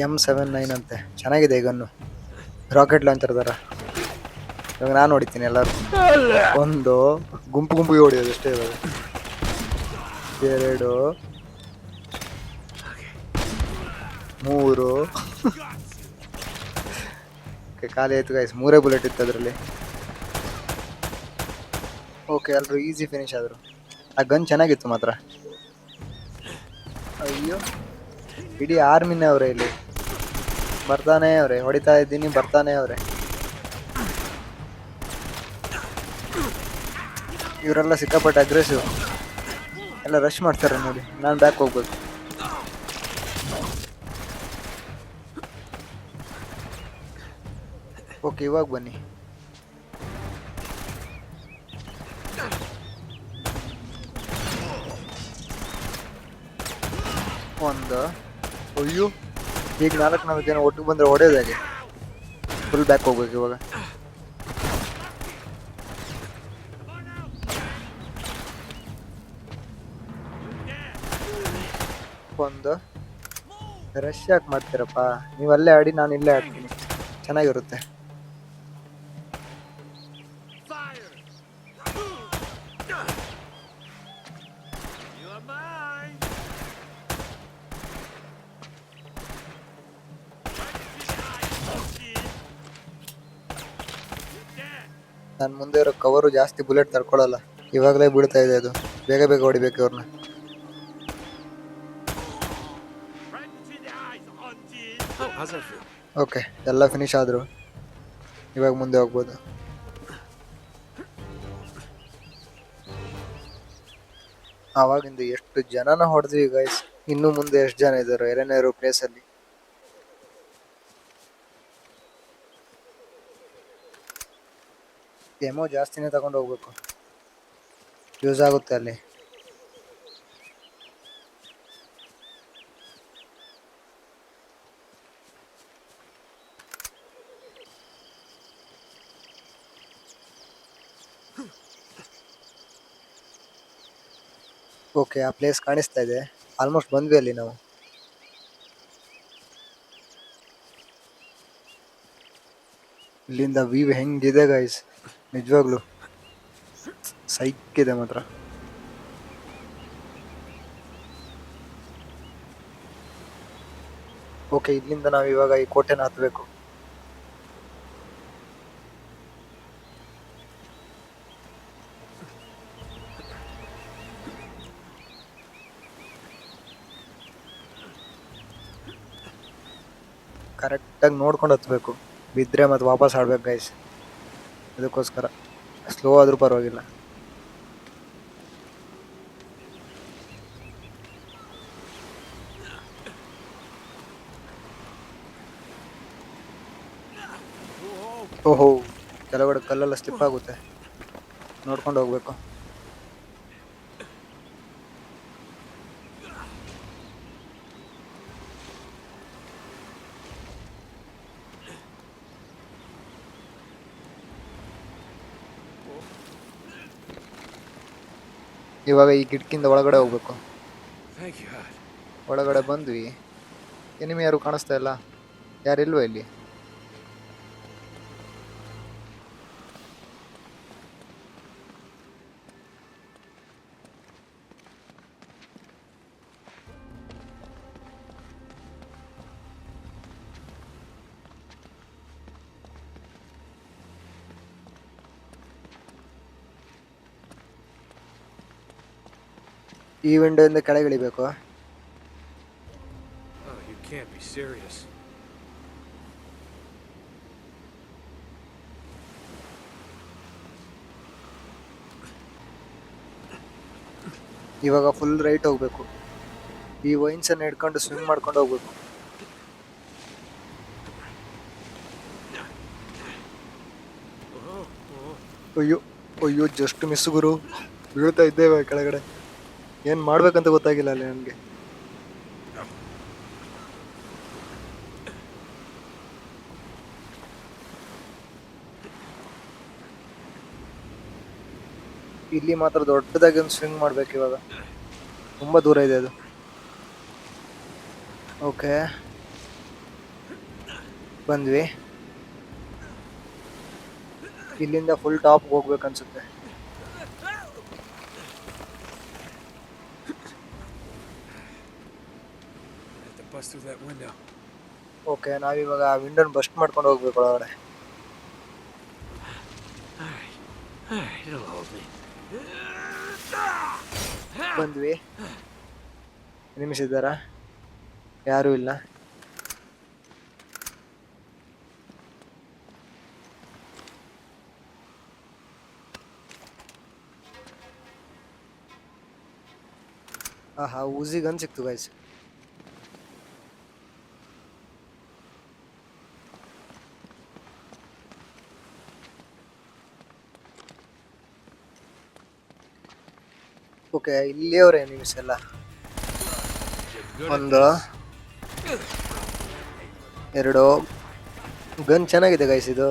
M79 ಅಂತೆ, ಚೆನ್ನಾಗಿದೆ ಗನ್ನು, ರಾಕೆಟ್ ಲಾಂಚರ್ ಥರ. ಇವಾಗ ನಾನು ಹೊಡಿತೀನಿ ಎಲ್ಲರೂ. ಒಂದು ಗುಂಪು ಗುಂಪಿಗೆ ಹೊಡಿಯೋದು ಅಷ್ಟೇ. ಇವಾಗ 2 3 ಖಾಲಿ ಆಯ್ತು ಗೈಸ್. 3 ಬುಲೆಟ್ ಇತ್ತು ಅದರಲ್ಲಿ. ಓಕೆ, ಎಲ್ಲರೂ ಈಸಿ ಫಿನಿಶ್ ಆದರು. ಆ ಗನ್ ಚೆನ್ನಾಗಿತ್ತು ಮಾತ್ರ. ಅಯ್ಯೋ, ಇಡೀ ಆರ್ಮಿನೇ ಅವರೇ ಇಲ್ಲಿ. ಬರ್ತಾನೆ ಅವರೇ, ಹೊಡಿತಾ ಇದ್ದೀನಿ, ಬರ್ತಾನೆ ಅವರೇ. ಇವರೆಲ್ಲ ಸಿಕ್ಕಾಪಟ್ಟೆ ಅಗ್ರೆಸಿವ್, ಎಲ್ಲ ರಶ್ ಮಾಡ್ತಾರೆ ನೋಡಿ. ನಾನು ಬ್ಯಾಕ್ ಹೋಗ್ಬೇಕು. ಓಕೆ, ಇವಾಗ ಬನ್ನಿ. ಒಂದು, ಅಯ್ಯೋ, ಈಗ 4 ಜನ ಒಟ್ಟಿಗೆ ಬಂದರೆ ಹೊಡೆಯೋದು ಹೇಗೆ? ಫುಲ್ ಬ್ಯಾಕ್ ಹೋಗ್ಬೇಕು ಇವಾಗ. ಒಂದು ರಶ್ ಯಾಕೆ ಮಾಡ್ತೀರಪ್ಪ? ನೀವು ಅಲ್ಲೇ ಆಡಿ, ನಾನು ಇಲ್ಲೇ ಆಡ್ತೀನಿ, ಚೆನ್ನಾಗಿರುತ್ತೆ. ನಾನು ಮುಂದೆ ಇರೋ ಕವರು ಜಾಸ್ತಿ ಬುಲೆಟ್ ತರ್ಕೊಳ್ಳಲ್ಲ, ಇವಾಗಲೇ ಬೀಳ್ತಾ ಇದೆ ಅದು. ಬೇಗ ಬೇಗ ಹೊಡಿಬೇಕು ಇವ್ರನ್ನ. ಓಕೆ, ಎಲ್ಲ ಫಿನಿಶ್ ಆದರು. ಇವಾಗ ಮುಂದೆ ಹೋಗ್ಬೋದು. ಆವಾಗಿಂದ ಎಷ್ಟು ಜನನ ಹೊಡೆದ್ವಿ ಗೈಸ್. ಇನ್ನು ಮುಂದೆ ಎಷ್ಟು ಜನ ಇದ್ದಾರೆ 2ನೇ ಪ್ಲೇಸಲ್ಲಿ. ಎಮೋ ಜಾಸ್ತಿನೇ ತಗೊಂಡು ಹೋಗ್ಬೇಕು, ಯೂಸ್ ಆಗುತ್ತೆ ಅಲ್ಲಿ. ಓಕೆ, ಆ ಪ್ಲೇಸ್ ಕಾಣಿಸ್ತಾ ಇದೆ. ಆಲ್ಮೋಸ್ಟ್ ಬಂದ್ವಿ ಅಲ್ಲಿ ನಾವು. ಇಲ್ಲಿಂದ ವ್ಯೂ ಹೆಂಗಿದೆ ಗೈಸ್, ನಿಜವಾಗ್ಲು ಸೈಕ್ ಇದೆ ಮಾತ್ರ. ಓಕೆ, ಇಲ್ಲಿಂದ ನಾವು ಇವಾಗ ಈ ಕೋಟೆನ ಹತ್ತಬೇಕು. ಕರೆಕ್ಟಾಗಿ ನೋಡ್ಕೊಂಡು ಹತ್ಬೇಕು, ಬಿದ್ದರೆ ಮತ್ತೆ ವಾಪಸ್ ಆಡ್ಬೇಕು ಗೈಸ್. ಅದಕ್ಕೋಸ್ಕರ ಸ್ಲೋ ಆದರೂ ಪರವಾಗಿಲ್ಲ. ಓಹೋ, ಕೆಳಗಡೆ ಕಲ್ಲೆಲ್ಲ ಸ್ಲಿಪ್ ಆಗುತ್ತೆ, ನೋಡ್ಕೊಂಡು ಹೋಗ್ಬೇಕು. ಇವಾಗ ಈ ಕಿಟಕಿಯಿಂದ ಒಳಗಡೆ ಹೋಗ್ಬೇಕು. ಒಳಗಡೆ ಬಂದ್ವಿ. ಎನಿಮಿ ಯಾರು ಕಾಣಿಸ್ತಾ ಇಲ್ಲ, ಯಾರಿಲ್ವ ಇಲ್ಲಿ? ಈ ವಿಂಡೋಯಿಂದ ಕೆಳಗೆ ಇಳಿಬೇಕು. ಇವಾಗ ಫುಲ್ ರೈಟ್ ಹೋಗ್ಬೇಕು. ಈ ವೈನ್ಸ್ ಅನ್ನು ಹಿಡ್ಕೊಂಡು ಸ್ವಿಮ್ ಮಾಡ್ಕೊಂಡು ಹೋಗ್ಬೇಕು. ಅಯ್ಯೋ ಅಯ್ಯೋ, ಜಸ್ಟ್ ಮಿಸ್ ಗುರು, ಬೀಳ್ತಾ ಇದ್ದೇವೆ ಕೆಳಗಡೆ. ಏನು ಮಾಡ್ಬೇಕಂತ ಗೊತ್ತಾಗಿಲ್ಲ ಅಲ್ಲಿ ನನಗೆ. ಇಲ್ಲಿ ಮಾತ್ರ ದೊಡ್ಡದಾಗಿ ಒಂದು ಸ್ವಿಂಗ್ ಮಾಡ್ಬೇಕು ಇವಾಗ. ತುಂಬಾ ದೂರ ಇದೆ ಅದು. ಓಕೆ, ಬಂದ್ವಿ. ಇಲ್ಲಿಂದ ಫುಲ್ ಟಾಪ್ ಹೋಗ್ಬೇಕನ್ಸುತ್ತೆ. ಓಕೆ, ನಾವಿವಾಗ ವಿಂಡೋನ್ ಬಸ್ಟ್ ಮಾಡ್ಕೊಂಡು ಹೋಗ್ಬೇಕು ಒಳಗಡೆ. ಬಂದ್ವಿ. ನಿಮಿಷ ಯಾರು ಇಲ್ಲ. ಆಹಾ, ಊಸಿ ಗನ್ ಸಿಕ್ತು ಗೈಸ್. ಓಕೆ, ಇಲ್ಲಿಯವರೇ ನಿಮಿಷ ಎಲ್ಲ. ಒಂದು, ಎರಡು. ಗನ್ ಚೆನ್ನಾಗಿದೆ ಗೈಸ್ ಇದು.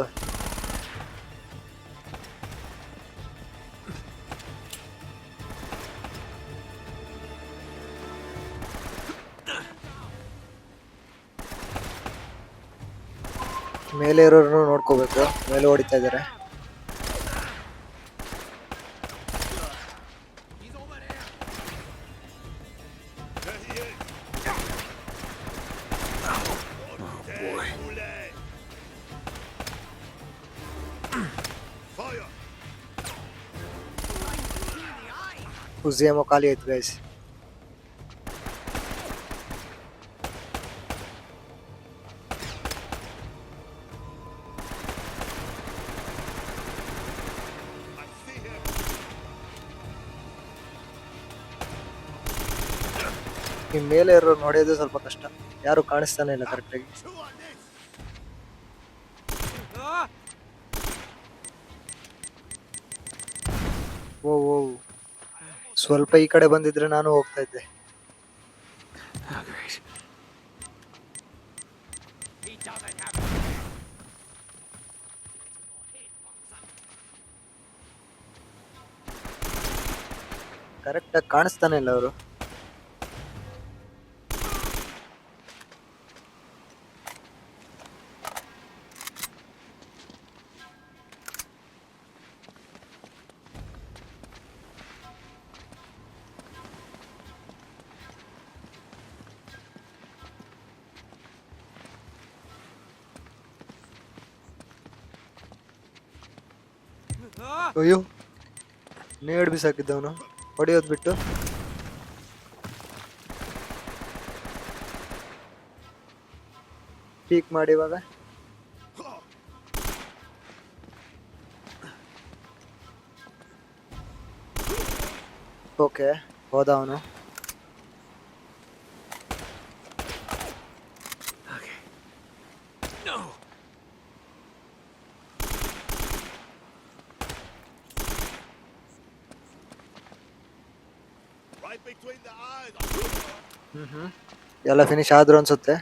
ಮೇಲೆ ಇರೋರು ನೋಡ್ಕೋಬೇಕು, ಮೇಲೆ ಹೊಡಿತಾ ಇದಾರೆ. ಉಜಿಯಮೋ ಖಾಲಿ ಆಯ್ತು ಗೈಸ್. ಈ ಮೇಲೆ ಇರೋರು ನೋಡೋದು ಸ್ವಲ್ಪ ಕಷ್ಟ, ಯಾರು ಕಾಣಿಸ್ತಾನೆ ಇಲ್ಲ ಕರೆಕ್ಟಾಗಿ. ಓ ಓ, ಸ್ವಲ್ಪ ಈ ಕಡೆ ಬಂದಿದ್ರೆ ನಾನು ಹೋಗ್ತಾ ಇದ್ದೆ. ಕರೆಕ್ಟಾಗಿ ಕಾಣಿಸ್ತಾನೆ ಇಲ್ಲ ಅವರು. ಅಯ್ಯೋ, ನೇಡ್ ಬಿಸಾಕಿದ್ದವನು ಹೊಡೆಯೋದು ಬಿಟ್ಟು. ಪೀಕ್ ಮಾಡಿ ಇವಾಗ. ಓಕೆ, ಹೋದ ಅವನು. ಎಲ್ಲ ಫಿನಿಶ್ ಆದ್ರು ಅನ್ಸುತ್ತೆ.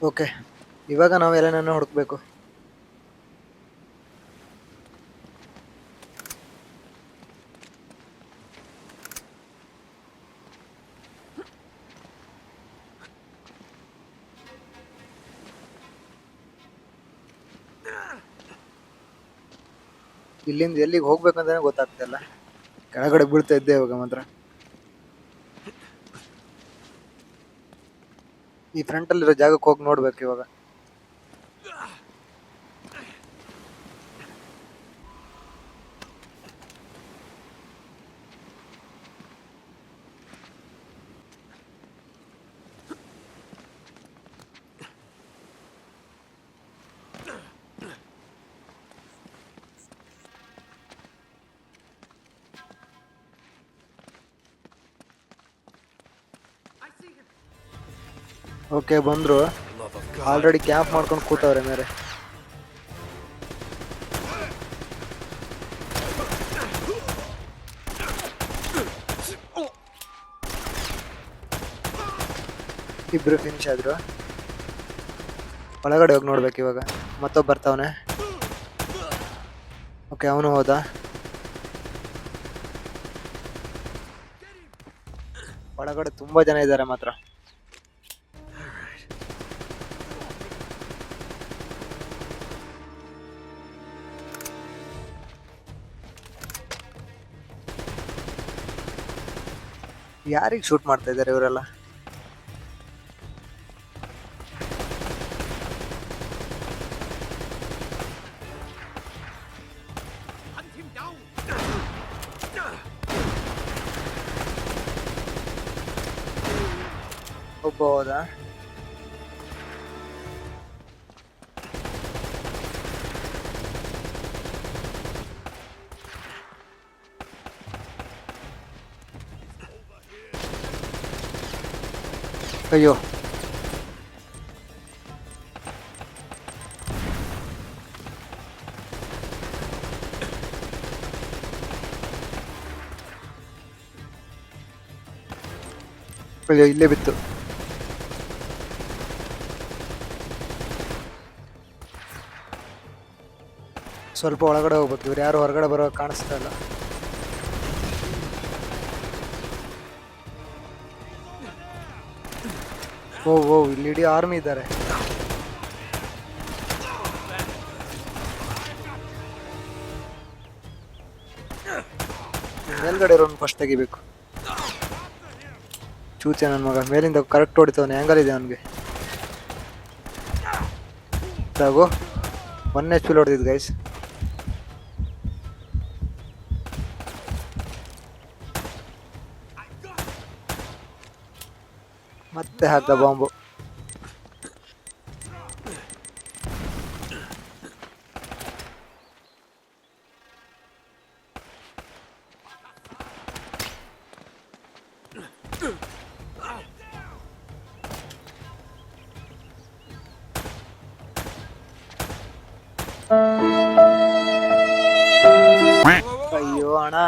ಓಕೆ, ಇವಾಗ ನಾವು ಎಲ್ಲನನ್ನು ಹುಡುಕ್ಬೇಕು. ಇಲ್ಲಿಂದ ಎಲ್ಲಿಗೆ ಹೋಗ್ಬೇಕಂತಾನೆ ಗೊತ್ತಾಗ್ತಾ ಇಲ್ಲ. ಕೆಳಗಡೆ ಬೀಳ್ತಾ ಇದ್ದೆ ಇವಾಗ ಮಾತ್ರ. ಈ ಫ್ರಂಟ್ ಅಲ್ಲಿರೋ ಜಾಗಕ್ಕೆ ಹೋಗಿ ನೋಡ್ಬೇಕು ಇವಾಗ. ಓಕೆ ಬಂದ್ರು. ಆಲ್ರೆಡಿ ಕ್ಯಾಂಪ್ ಮಾಡ್ಕೊಂಡು ಕೂತವ್ರೆ ಮೇಲೆ. ಇಬ್ರು ಫಿನಿಶ್ ಆದ್ರು. ಒಳಗಡೆ ಹೋಗಿ ನೋಡ್ಬೇಕು ಇವಾಗ. ಮತ್ತೊಬ್ಬ ಬರ್ತಾವನೆ. ಓಕೆ ಅವನು ಹೋದ. ಒಳಗಡೆ ತುಂಬಾ ಜನ ಇದ್ದಾರೆ ಮಾತ್ರ. ಯಾರಿಗೆ ಶೂಟ್ ಮಾಡ್ತಾ ಇದ್ದಾರೆ ಇವರೆಲ್ಲ? ಒಬ್ಬ ಹೋದ. ಅಯ್ಯೋ ಅಯ್ಯೋ ಇಲ್ಲೇ ಬಿತ್ತು. ಸ್ವಲ್ಪ ಒಳಗಡೆ ಹೋಗ್ಬೇಕು. ಇವ್ರು ಯಾರು ಹೊರಗಡೆ ಬರೋ ಕಾಣಿಸ್ತಾ ಇಲ್ಲ. ಓ ಇಲ್ಲಿ ಇಡೀ ಆರ್ಮಿ ಇದ್ದಾರೆ. ಮೇಲ್ಗಡೆ ಇರೋನ್ ಫಸ್ಟ್ ತೆಗಿಬೇಕು. ಚೂಚೆ ನನ್ನ ಮಗ ಮೇಲಿಂದ ಕರೆಕ್ಟ್ ಹೊಡಿತವನೆ. ಆ್ಯಂಗಲ್ ಇದೆ ಅವನಿಗೆ. ಸಾಗು 1 HP ಹೊಡೆದಿದ್ದು ಗೈಸ್. ಮತ್ತೆ ಹಾಕ್ದ ಬಾಂಬು. ಅಯ್ಯೋ ಅಣ್ಣ.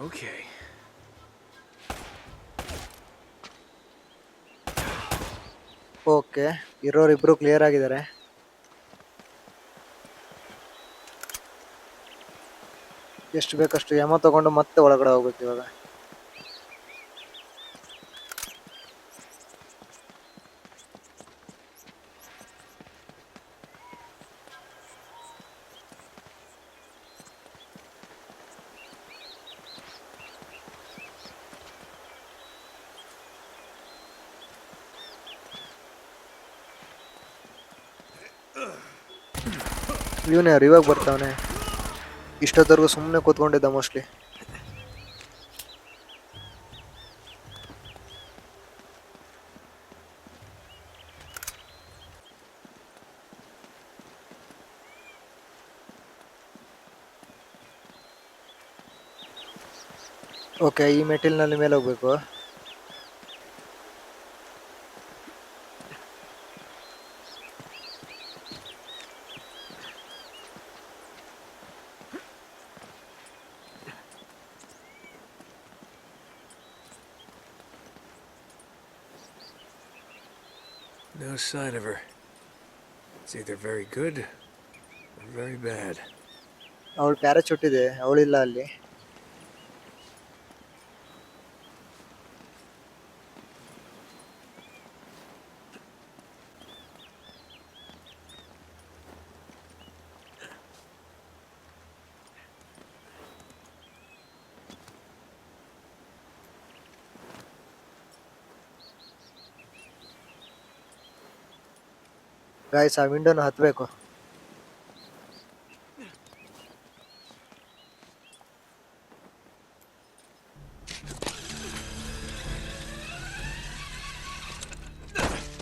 Okay. ಓಕೆ ಇರೋರಿಬ್ರು ಕ್ಲಿಯರ್ ಆಗಿದ್ದಾರೆ. ಎಷ್ಟು ಬೇಕಷ್ಟು ಎಮೋ ತಗೊಂಡು ಮತ್ತೆ ಒಳಗಡೆ ಹೋಗ್ಬೇಕು ಇವಾಗ. ಇವನು ಯಾರು ಇವಾಗ ಬರ್ತಾವನೆ? ಇಷ್ಟೊತ್ತವರೆಗೂ ಸುಮ್ಮನೆ ಕೂತ್ಕೊಂಡಿದ್ದ ಮೋಸ್ಟ್ಲಿ. ಓಕೆ ಈ ಮೆಟೀರಿಯಲ್ನಲ್ಲಿ ಮೇಲೆ ಹೋಗ್ಬೇಕು. No sign of her. It's either very good or very bad. ಅವಳು ಪ್ಯಾರಾಚೂಟ್ ಇದೆ, ಅವಳಿಲ್ಲ ಅಲ್ಲಿ. ಗಾಯ್ಸ್ ಆ ವಿಂಡೋನ ಹತ್ಬೇಕು.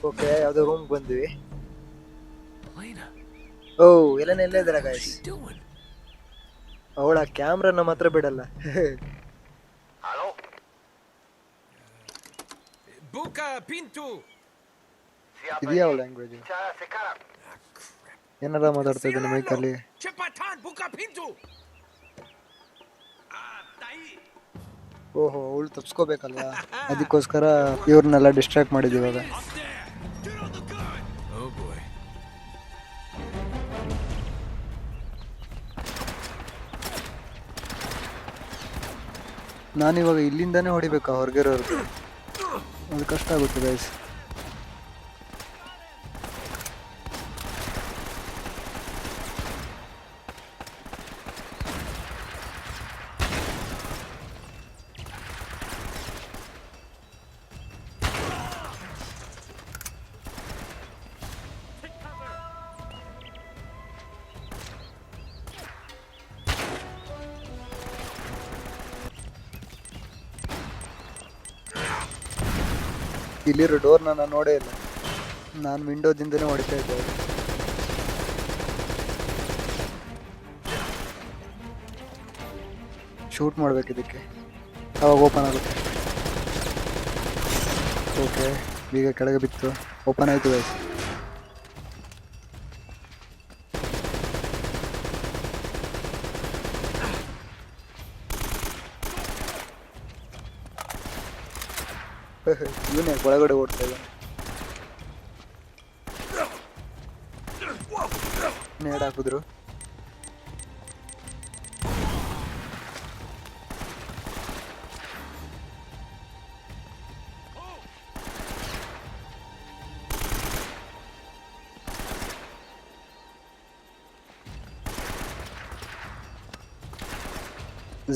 ಓಕೆ, ಯಾವ್ದೋ ರೂಮ್ ಬಂದ್ವಿ. Elena, ಓ, ಎಲ್ಲನೇ ಇಲ್ಲೇ ಇದಾರೆ what's ಗಾಯ್ಸ್. she doing? ಅವಳ ಕ್ಯಾಮ್ರಾ ನಮ್ಮ ಹತ್ರ ಬಿಡಲ್ಲ. Aló, Buka Pinto! si habla ಇದೆಯಾ ಅವಳ inglés, language? ya se cara. Ah, crap. ಏನಾರ ಮಾತಾಡ್ತಾ ಇದ್ದಾನೆ ಮೈಕಲ್ಲಿ. Chepatan, Buka Pinto! ಓಹೋ, ಅವಳು ತಪ್ಸ್ಕೋಬೇಕಲ್ವಾ, ಅದಕ್ಕೋಸ್ಕರ ಇವ್ರನ್ನೆಲ್ಲ ಡಿಸ್ಟ್ರಾಕ್ಟ್ ಮಾಡಿದ್ವಿ ಇವಾಗ. Up there! Get on the gun! Oh boy. ನಾನಿವಾಗ ಇಲ್ಲಿಂದಾನೇ ಹೊಡಿಬೇಕಾ ಹೊರಗಿರೋರ್ಗೆ? ಅದು ಕಷ್ಟ ಆಗುತ್ತೆ ಗೈಸ್. ಇಲ್ಲಿರೋ ಡೋರ್ನ ನಾನು ನೋಡೇ ಇಲ್ಲ. ನಾನು ವಿಂಡೋದಿಂದನೇ ಹೊಡಿತಾ ಇದ್ದೆ. ಶೂಟ್ ಮಾಡ್ಬೇಕು ಇದಕ್ಕೆ, ಅವಾಗ ಓಪನ್ ಆಗುತ್ತೆ. ಓಕೆ, ಈಗ ಕೆಳಗೆ ಬಿತ್ತು, ಓಪನ್ ಆಯಿತು ಗೈಸ್. ಇವನೇ ಒಳಗಡೆ ಓಡ್ತಾ ಇದ್ದಾನೆ. ನೇಡ್ ಹಾಕಿದ್ರು.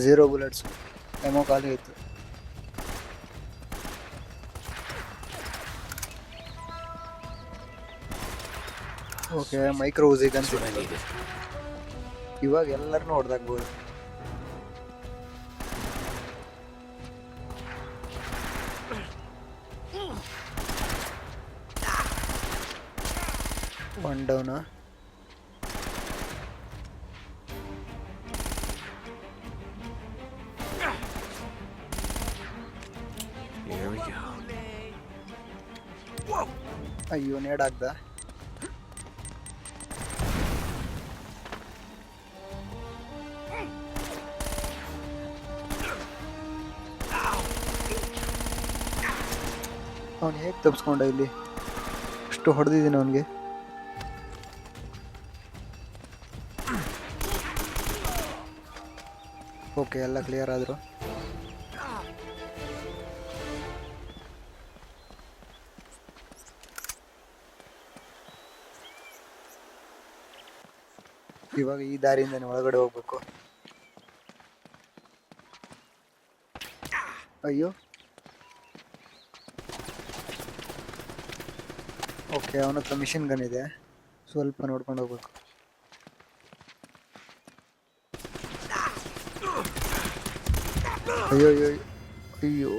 ಝೀರೋ ಬುಲೆಟ್ಸ್, ಎಮೋ ಖಾಲಿ ಆಯಿತು. ಓಕೆ, ಮೈಕ್ರೋ ಊಸಿಗೆ ಅಂತ That's what I needed. ಇವಾಗ ಎಲ್ಲರನ್ನೂ ಹೊಡೆದಾಕ್ಬೋದು. ಒನ್ ಡೌನಾ? Here we go. ಅಯ್ಯೋ, ನೇಡ್ ಹಾಕ್ದ. ಅವನು ಹೇಗೆ ತಪ್ಪಿಸ್ಕೊಂಡ? ಇಲ್ಲಿ ಅಷ್ಟು ಹೊಡೆದಿದ್ದೀನಿ ಅವನಿಗೆ. ಓಕೆ, ಎಲ್ಲ ಕ್ಲಿಯರ್ ಆದರು. ಇವಾಗ ಈ ದಾರಿಯಿಂದನೇ ಒಳಗಡೆ ಹೋಗ್ಬೇಕು. ಅಯ್ಯೋ, ಓಕೆ, ಅವನ ಹತ್ರ ಮಿಷಿನ್ ಗನ್ ಇದೆ, ಸ್ವಲ್ಪ ನೋಡ್ಕೊಂಡು ಹೋಗ್ಬೇಕು. ಅಯ್ಯೋ ಅಯ್ಯೋ ಅಯ್ಯೋ,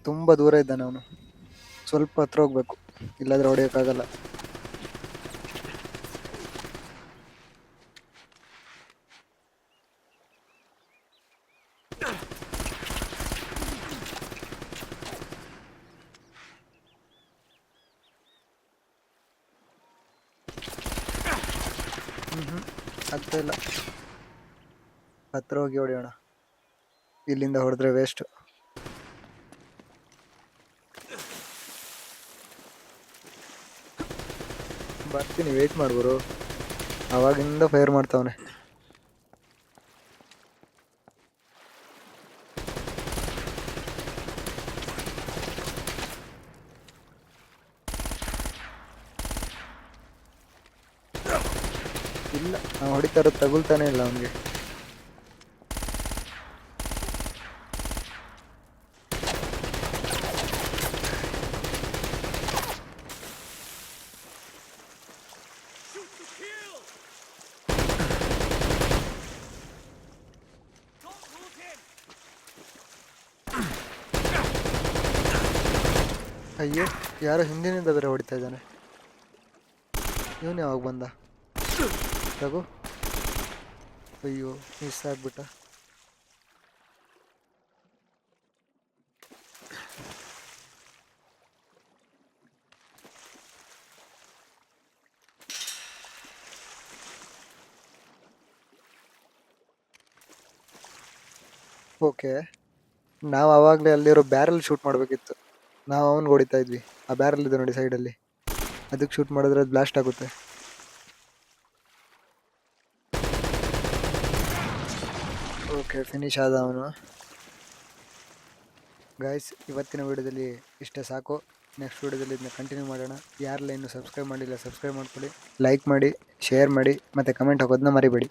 ತುಂಬ ದೂರ ಇದ್ದಾನೆ ಅವನು. ಸ್ವಲ್ಪ ಹತ್ರ ಹೋಗ್ಬೇಕು, ಇಲ್ಲಾಂದ್ರೆ ಹೊಡೆಯೋಕ್ಕಾಗಲ್ಲ. ಆಗ್ತಾ ಇಲ್ಲ. ಹತ್ರ ಹೋಗಿ ಹೊಡೆಯೋಣ, ಇಲ್ಲಿಂದ ಹೊಡೆದ್ರೆ ವೇಸ್ಟ್. ಬರ್ತೀನಿ, ವೇಟ್ ಮಾಡ್ಬೋರು. ಅವಾಗಿಂದ ಫೈರ್ ಮಾಡ್ತಾವನೆ. ಇಲ್ಲ, ನಾವು ಹೊಡಿತಾ ಇರೋದು ತಗುಲ್ತಾನೆ ಇಲ್ಲ ಅವನಿಗೆ. ಅಯ್ಯೋ, ಯಾರೋ ಹಿಂದಿನಿಂದ ಬೇರೆ ಹೊಡಿತಾ ಇದ್ದಾನೆ. ಇವನು ಯಾವಾಗ ಬಂದ? ರಘು, ಅಯ್ಯೋ ಮಿಸ್ ಆಗ್ಬಿಟ್ಟ. ಓಕೆ, ನಾವು ಆವಾಗಲೇ ಅಲ್ಲಿರೋ ಬ್ಯಾರಲ್ ಶೂಟ್ ಮಾಡಬೇಕಿತ್ತು. ನಾವು ಅವನ್ಗೆ ಹೊಡಿತಾ ಇದ್ವಿ. ಆ ಬ್ಯಾರಲ್ ಇದೆ ನೋಡಿ ಸೈಡಲ್ಲಿ, ಅದಕ್ಕೆ ಶೂಟ್ ಮಾಡಿದ್ರೆ ಅದು ಬ್ಲಾಸ್ಟ್ ಆಗುತ್ತೆ. ಓಕೆ, ಫಿನಿಶ್ ಆದ ಅವನು. ಗೈಸ್, ಇವತ್ತಿನ ವಿಡಿಯೋದಲ್ಲಿ ಇಷ್ಟೇ ಸಾಕು. ನೆಕ್ಸ್ಟ್ ವಿಡಿಯೋದಲ್ಲಿ ಇದನ್ನ ಕಂಟಿನ್ಯೂ ಮಾಡೋಣ. ಯಾರೆಲ್ಲ ಇನ್ನೂ ಸಬ್ಸ್ಕ್ರೈಬ್ ಮಾಡಿಲ್ಲ ಸಬ್ಸ್ಕ್ರೈಬ್ ಮಾಡ್ಕೊಳ್ಳಿ, ಲೈಕ್ ಮಾಡಿ, ಶೇರ್ ಮಾಡಿ ಮತ್ತು ಕಮೆಂಟ್ ಹಾಕೋದನ್ನ ಮರಿಬೇಡಿ.